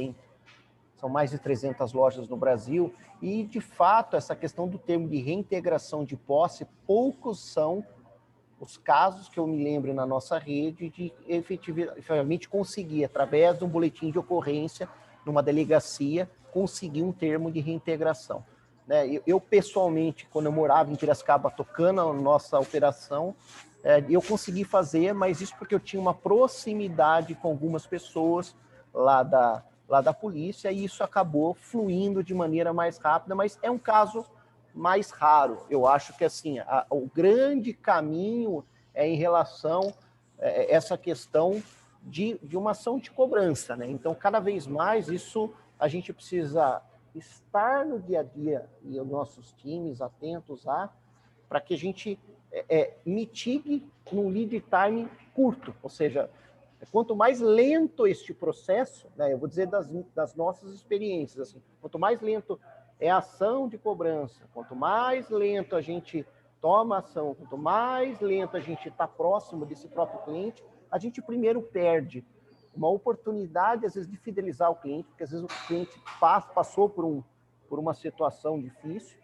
são mais de 300 lojas no Brasil, e, de fato, essa questão do termo de reintegração de posse, poucos são os casos que eu me lembro na nossa rede de efetivamente conseguir, através de um boletim de ocorrência, numa delegacia, conseguir um termo de reintegração. Né? Eu, pessoalmente, quando eu morava em Piracicaba, tocando a nossa operação, eu consegui fazer, mas isso porque eu tinha uma proximidade com algumas pessoas lá da polícia, e isso acabou fluindo de maneira mais rápida, mas é um caso mais raro. Eu acho que assim, o grande caminho é em relação a essa questão de uma ação de cobrança, né? Então, cada vez mais isso a gente precisa estar no dia a dia e os nossos times atentos para que a gente mitigue num lead time curto, ou seja, quanto mais lento este processo, né, eu vou dizer das nossas experiências, assim, quanto mais lento é a ação de cobrança, quanto mais lento a gente toma ação, quanto mais lento a gente está próximo desse próprio cliente, a gente primeiro perde uma oportunidade, às vezes, de fidelizar o cliente, porque às vezes o cliente passou por uma situação difícil,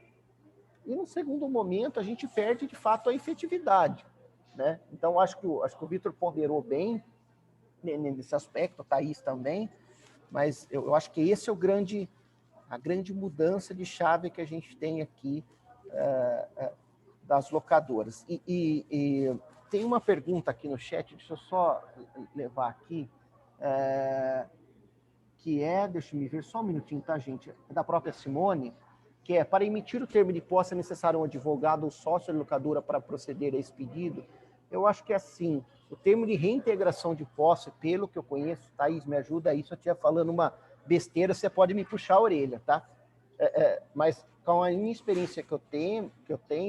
e no segundo momento a gente perde, de fato, a efetividade. Né? Então, acho que o Vitor ponderou bem nesse aspecto, a Thaís também, mas eu acho que esse é a grande mudança de chave que a gente tem aqui das locadoras. E tem uma pergunta aqui no chat, deixa eu só levar aqui, que deixa eu me ver só um minutinho, tá, gente? É da própria Simone, que para emitir o termo de posse é necessário um advogado ou sócio de locadora para proceder a esse pedido. Eu acho que assim, o termo de reintegração de posse, pelo que eu conheço, Thaís, me ajuda aí, se eu estiver falando uma besteira, você pode me puxar a orelha, tá? Mas com a minha experiência que eu tenho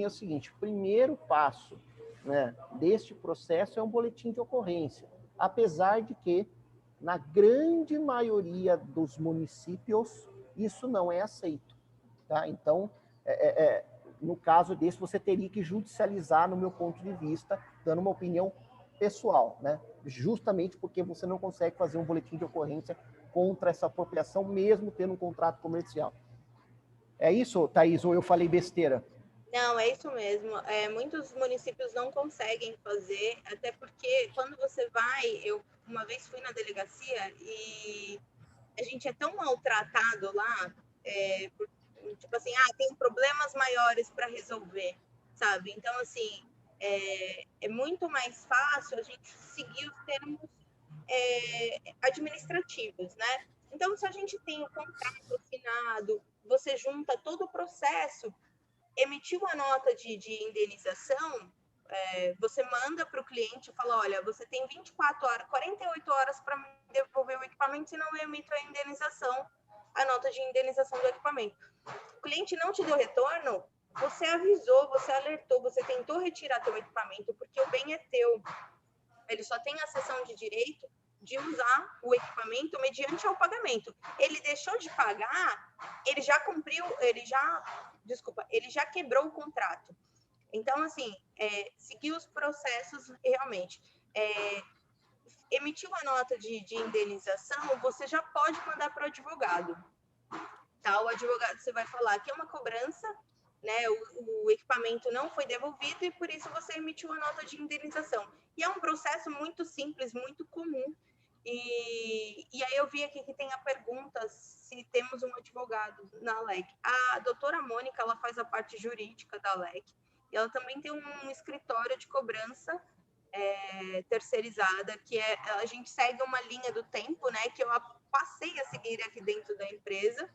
é o seguinte: o primeiro passo, né, deste processo é um boletim de ocorrência, apesar de que, na grande maioria dos municípios, isso não é aceito. Tá? Então, no caso desse, você teria que judicializar, no meu ponto de vista, dando uma opinião pessoal, né? Justamente porque você não consegue fazer um boletim de ocorrência contra essa apropriação, mesmo tendo um contrato comercial. É isso, Thaís, ou eu falei besteira? Não, é isso mesmo. Muitos municípios não conseguem fazer, até porque quando você vai, eu uma vez fui na delegacia e a gente é tão maltratado lá, tipo assim, tem problemas maiores para resolver, sabe? Então, assim, é muito mais fácil a gente seguir os termos administrativos, né? Então, se a gente tem o contrato assinado, você junta todo o processo, emitiu a nota de indenização, você manda para o cliente e fala, olha, você tem 24 horas, 48 horas para me devolver o equipamento, senão eu emito a indenização, a nota de indenização do equipamento. O cliente não te deu retorno, você avisou, você alertou, você tentou retirar teu equipamento, porque o bem é teu. Ele só tem a cessão de direito de usar o equipamento mediante ao pagamento. Ele deixou de pagar, ele já cumpriu, ele já quebrou o contrato. Então, assim, seguir os processos realmente. Emitiu a nota de indenização, você já pode mandar para o advogado. Tá? O advogado, você vai falar que é uma cobrança, né? O equipamento não foi devolvido e por isso você emitiu a nota de indenização. E é um processo muito simples, muito comum, E aí eu vi aqui que tem a pergunta se temos um advogado na LEC. A doutora Mônica, ela faz a parte jurídica da LEC, e ela também tem um escritório de cobrança terceirizada, que a gente segue uma linha do tempo, né, que eu passei a seguir aqui dentro da empresa,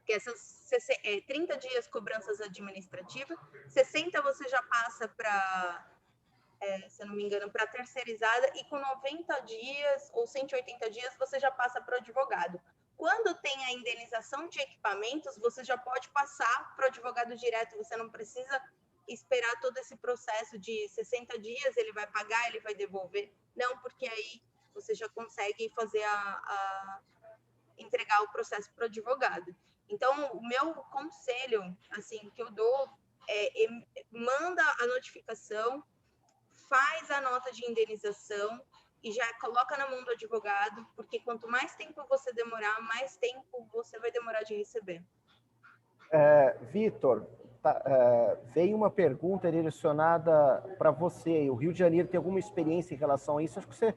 que essas 30 dias cobranças administrativas, 60 você já passa para, se eu não me engano, para terceirizada, e com 90 dias ou 180 dias você já passa para o advogado. Quando tem a indenização de equipamentos, você já pode passar para o advogado direto, você não precisa esperar todo esse processo de 60 dias, ele vai pagar, ele vai devolver. Não, porque aí você já consegue fazer entregar o processo para o advogado. Então, o meu conselho, assim, que eu dou manda a notificação, faz a nota de indenização e já coloca na mão do advogado, porque quanto mais tempo você demorar, mais tempo você vai demorar de receber. Vitor, veio uma pergunta direcionada para você. O Rio de Janeiro tem alguma experiência em relação a isso? Acho que você,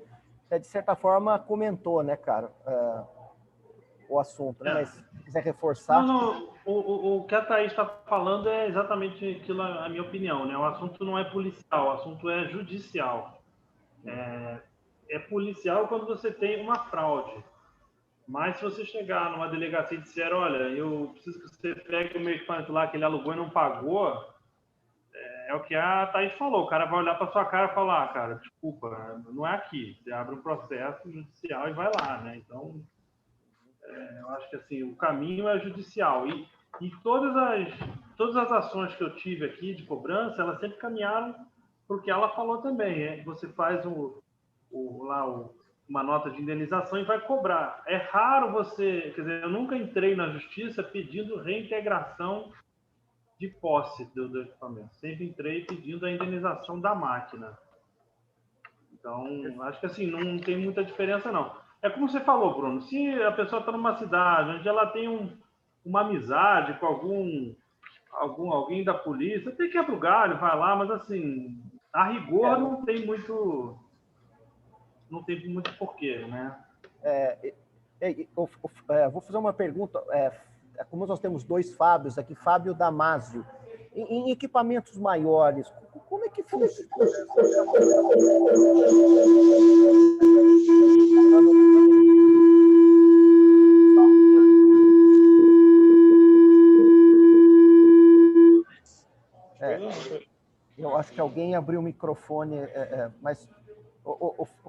de certa forma, comentou, né, cara, o assunto, né? Mas se quiser reforçar... Não, o que a Thaís está falando é exatamente aquilo, a minha opinião, né? O assunto não é policial, o assunto é judicial. É policial quando você tem uma fraude. Mas se você chegar numa delegacia e disser, olha, eu preciso que você pegue o meu equipamento lá que ele alugou e não pagou, é o que a Thaís falou. O cara vai olhar para sua cara e falar, cara, desculpa, não é aqui. Você abre um processo judicial e vai lá, né? Então, eu acho que assim, o caminho é judicial. E todas as ações que eu tive aqui de cobrança, elas sempre caminharam para o que ela falou também. Você faz uma nota de indenização e vai cobrar. É raro você... Quer dizer, eu nunca entrei na justiça pedindo reintegração de posse do equipamento. Sempre entrei pedindo a indenização da máquina. Então, acho que assim, não tem muita diferença, não. É como você falou, Bruno, se a pessoa está numa cidade onde ela tem uma amizade com alguém da polícia, até quebra o galho, vai lá, mas assim, a rigor não tem muito porquê, né? Vou fazer uma pergunta. Como nós temos dois Fábios aqui, Fábio Damasio, em equipamentos maiores, como é que funciona? Eu acho que alguém abriu o microfone, mas...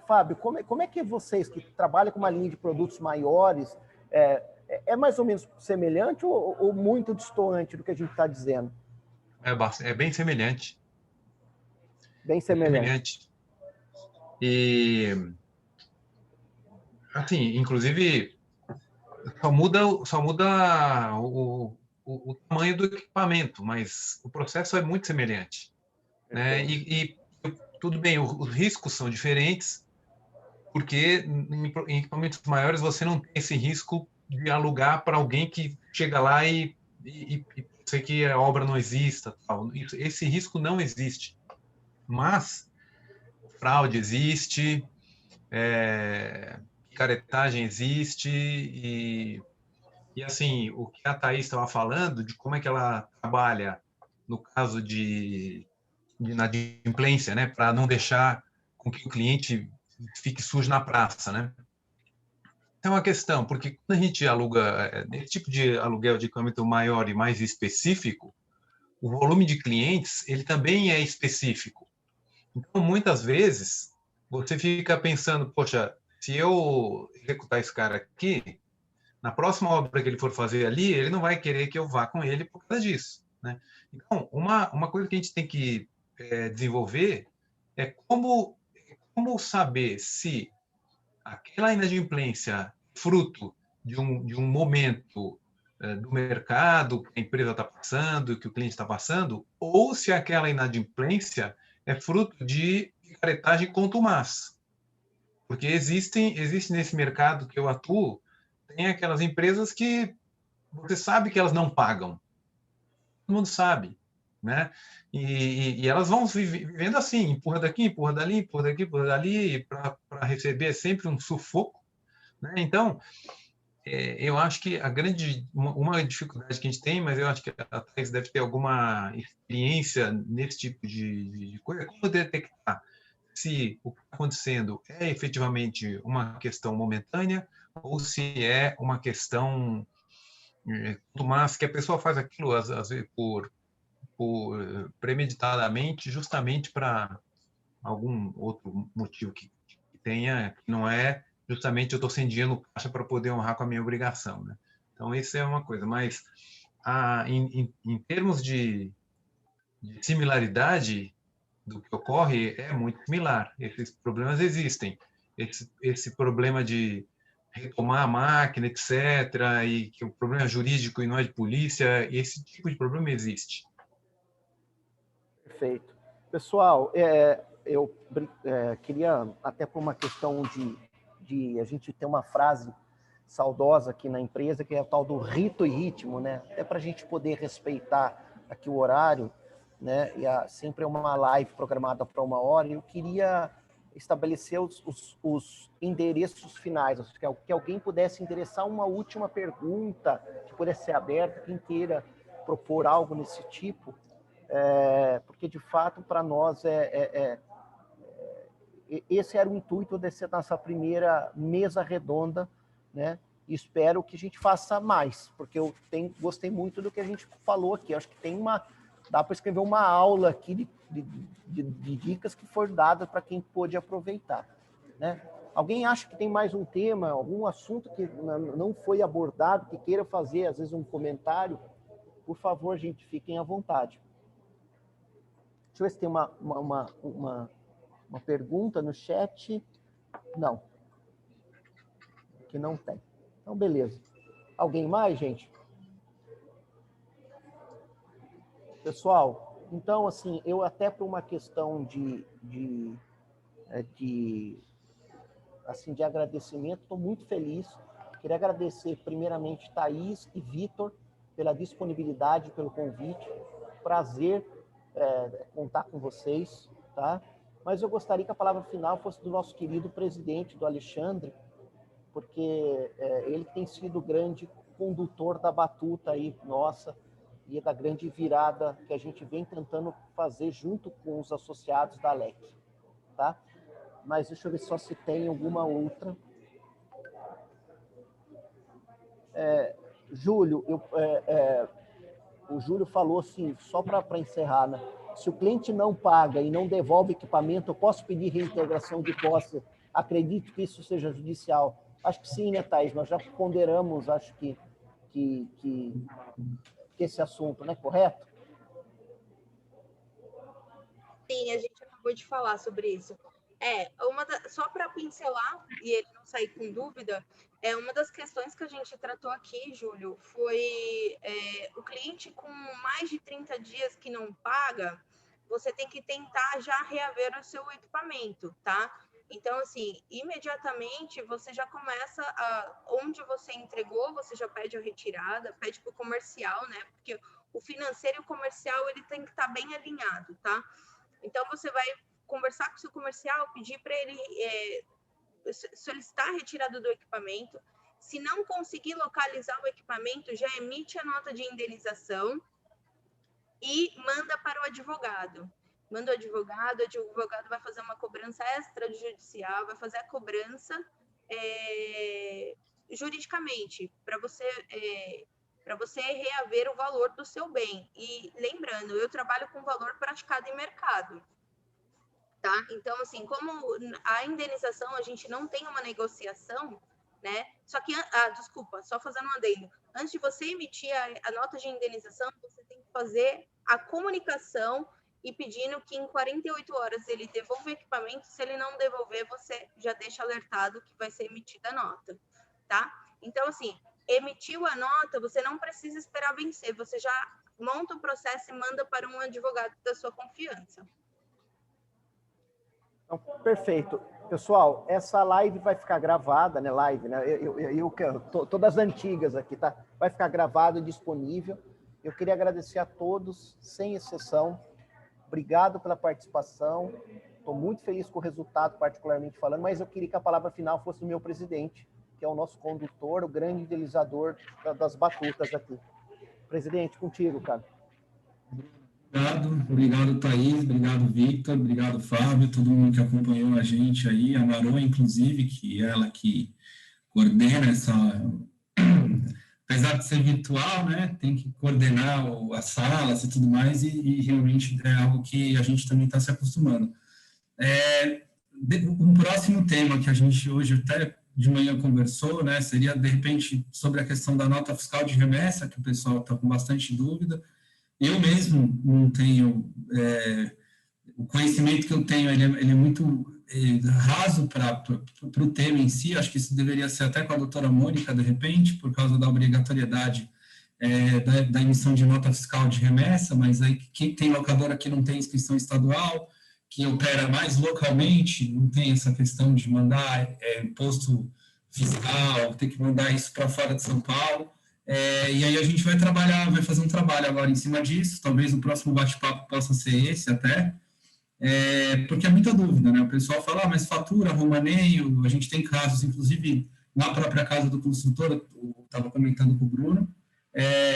Fábio, como é que vocês que trabalham com uma linha de produtos maiores, é mais ou menos semelhante ou muito distante do que a gente está dizendo? É bem semelhante. Bem semelhante. E, assim, inclusive, só muda o tamanho do equipamento, mas o processo é muito semelhante. Né? E tudo bem, os riscos são diferentes, porque em equipamentos maiores você não tem esse risco de alugar para alguém que chega lá e sei que a obra não exista. Tal. Esse risco não existe. Mas fraude existe, picaretagem existe, e assim, o que a Thaís estava falando, de como é que ela trabalha no caso de inadimplência, né, para não deixar com que o cliente fique sujo na praça, né? É uma questão, porque quando a gente aluga esse tipo de aluguel de equipamento maior e mais específico, o volume de clientes ele também é específico. Então, muitas vezes você fica pensando, poxa, se eu executar esse cara aqui, na próxima obra que ele for fazer ali, ele não vai querer que eu vá com ele por causa disso, né? Então, uma coisa que a gente tem que desenvolver é como saber se aquela inadimplência fruto de um momento do mercado que a empresa está passando, que o cliente está passando, ou se aquela inadimplência é fruto de picaretagem contumaz. Porque existe nesse mercado que eu atuo, tem aquelas empresas que você sabe que elas não pagam. Todo mundo sabe. né? E elas vão vivendo assim, empurra daqui, empurra dali, empurra daqui, empurra dali, para receber sempre um sufoco, né? Então, eu acho que uma dificuldade que a gente tem, mas eu acho que a Thais deve ter alguma experiência nesse tipo de coisa, é como detectar se o que está acontecendo é efetivamente uma questão momentânea ou se é uma questão mas que a pessoa faz aquilo às vezes por premeditadamente, justamente para algum outro motivo que tenha, que não é justamente eu estou sem dinheiro no caixa para poder honrar com a minha obrigação, né? Então, isso é uma coisa. Mas, em termos de similaridade do que ocorre, é muito similar. Esses problemas existem. Esse problema de retomar a máquina, etc., e que o problema é jurídico e não é de polícia, esse tipo de problema existe. Perfeito. Pessoal, eu queria, até por uma questão de a gente ter uma frase saudosa aqui na empresa, que é o tal do rito e ritmo, né? Até para a gente poder respeitar aqui o horário, né? E sempre é uma live programada para 1 hora, e eu queria estabelecer os endereços finais, que alguém pudesse endereçar uma última pergunta, que pudesse ser aberta, quem queira propor algo nesse tipo, porque de fato para nós esse era o intuito dessa nossa primeira mesa redonda, né? E espero que a gente faça mais, porque eu gostei muito do que a gente falou aqui. Acho que dá para escrever uma aula aqui de dicas que foram dadas para quem pôde aproveitar, né? Alguém acha que tem mais um tema, algum assunto que não foi abordado, que queira fazer, às vezes, um comentário? Por favor, gente, fiquem à vontade. Deixa eu ver se tem uma pergunta no chat. Não. Aqui não tem. Então, beleza. Alguém mais, gente? Pessoal, então, assim, eu até por uma questão de agradecimento, estou muito feliz. Queria agradecer, primeiramente, Thaís e Vitor pela disponibilidade, pelo convite. Prazer contar com vocês, tá? Mas eu gostaria que a palavra final fosse do nosso querido presidente, do Alexandre, porque ele tem sido o grande condutor da batuta aí, nossa, e da grande virada que a gente vem tentando fazer junto com os associados da LEC, tá? Mas deixa eu ver só se tem alguma outra. Júlio, o Júlio falou assim, só para encerrar, né? Se o cliente não paga e não devolve equipamento, eu posso pedir reintegração de posse? Acredito que isso seja judicial. Acho que sim, né, Thaís? Nós já ponderamos, acho que esse assunto, né? Correto? Sim, a gente acabou de falar sobre isso. Só para pincelar e ele não sair com dúvida, uma das questões que a gente tratou aqui, Júlio, foi o cliente com mais de 30 dias que não paga, você tem que tentar já reaver o seu equipamento, tá? Então, assim, imediatamente você já começa onde você entregou, você já pede a retirada, pede para o comercial, né? Porque o financeiro e o comercial, ele tem que estar bem alinhado, tá? Então, você vai conversar com o seu comercial, pedir para ele solicitar a retirada do equipamento. Se não conseguir localizar o equipamento, já emite a nota de indenização e manda para o advogado. Manda o advogado vai fazer uma cobrança extrajudicial, vai fazer a cobrança juridicamente, para você reaver o valor do seu bem. E lembrando, eu trabalho com valor praticado em mercado. Tá? Então, assim, como a indenização, a gente não tem uma negociação, né? Só que, desculpa, só fazendo um adendo. Antes de você emitir a nota de indenização, você tem que fazer a comunicação e pedindo que em 48 horas ele devolva o equipamento. Se ele não devolver, você já deixa alertado que vai ser emitida a nota, tá? Então, assim, emitiu a nota, você não precisa esperar vencer, você já monta o processo e manda para um advogado da sua confiança. Então, perfeito. Pessoal, essa live vai ficar gravada, né? Live, né? Todas as antigas aqui, tá? Vai ficar gravado e disponível. Eu queria agradecer a todos, sem exceção. Obrigado pela participação. Estou muito feliz com o resultado, particularmente falando, mas eu queria que a palavra final fosse do meu presidente, que é o nosso condutor, o grande idealizador das batutas aqui. Presidente, contigo, cara. Obrigado, Thaís, obrigado, Victor, obrigado, Fábio, todo mundo que acompanhou a gente aí, a Marô, inclusive, que é ela que coordena essa... Apesar de ser virtual, né, tem que coordenar as salas e tudo mais, e realmente é algo que a gente também está se acostumando. Um próximo tema que a gente hoje até de manhã conversou, né, seria, de repente, sobre a questão da nota fiscal de remessa, que o pessoal está com bastante dúvida. Eu mesmo não tenho... o conhecimento que eu tenho, ele é muito raso para o tema em si. Acho que isso deveria ser até com a doutora Mônica, de repente, por causa da obrigatoriedade da emissão de nota fiscal de remessa, mas aí quem tem locadora que não tem inscrição estadual, que opera mais localmente, não tem essa questão de mandar imposto fiscal, ter que mandar isso para fora de São Paulo. E aí a gente vai fazer um trabalho agora em cima disso, talvez o próximo bate-papo possa ser esse até, porque é muita dúvida, né? O pessoal fala, mas fatura, romaneio, a gente tem casos, inclusive na própria casa do construtor, eu estava comentando com o Bruno,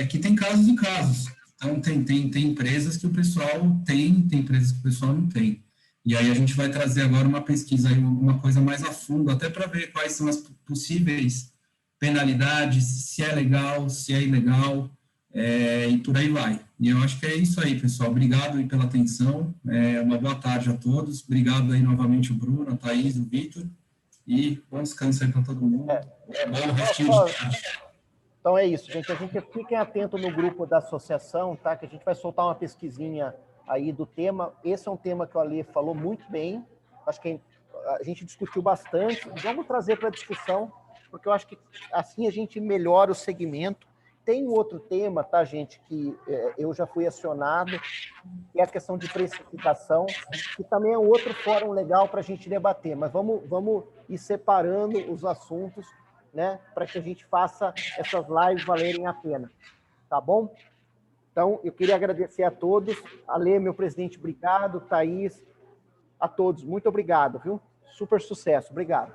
que tem casos e casos. Então, tem empresas que o pessoal tem empresas que o pessoal não tem. E aí a gente vai trazer agora uma pesquisa, aí, uma coisa mais a fundo, até para ver quais são as possíveis penalidades, se é legal, se é ilegal, e por aí vai. E eu acho que é isso aí, pessoal. Obrigado aí pela atenção, uma boa tarde a todos. Obrigado aí novamente o Bruno, a Thaís, o Victor, e bom descanso aí para todo mundo. Bom restinho de tarde. Então é isso, gente. Fiquem atentos no grupo da associação, tá? Que a gente vai soltar uma pesquisinha aí do tema. Esse é um tema que o Alê falou muito bem. Acho que a gente discutiu bastante. Vamos trazer para a discussão, porque eu acho que assim a gente melhora o segmento. Tem um outro tema, tá, gente, que eu já fui acionado, que é a questão de precificação, que também é um outro fórum legal para a gente debater, mas vamos ir separando os assuntos, né, para que a gente faça essas lives valerem a pena, tá bom? Então, eu queria agradecer a todos. Alê, meu presidente, obrigado. Thaís, a todos, muito obrigado, viu? Super sucesso, obrigado.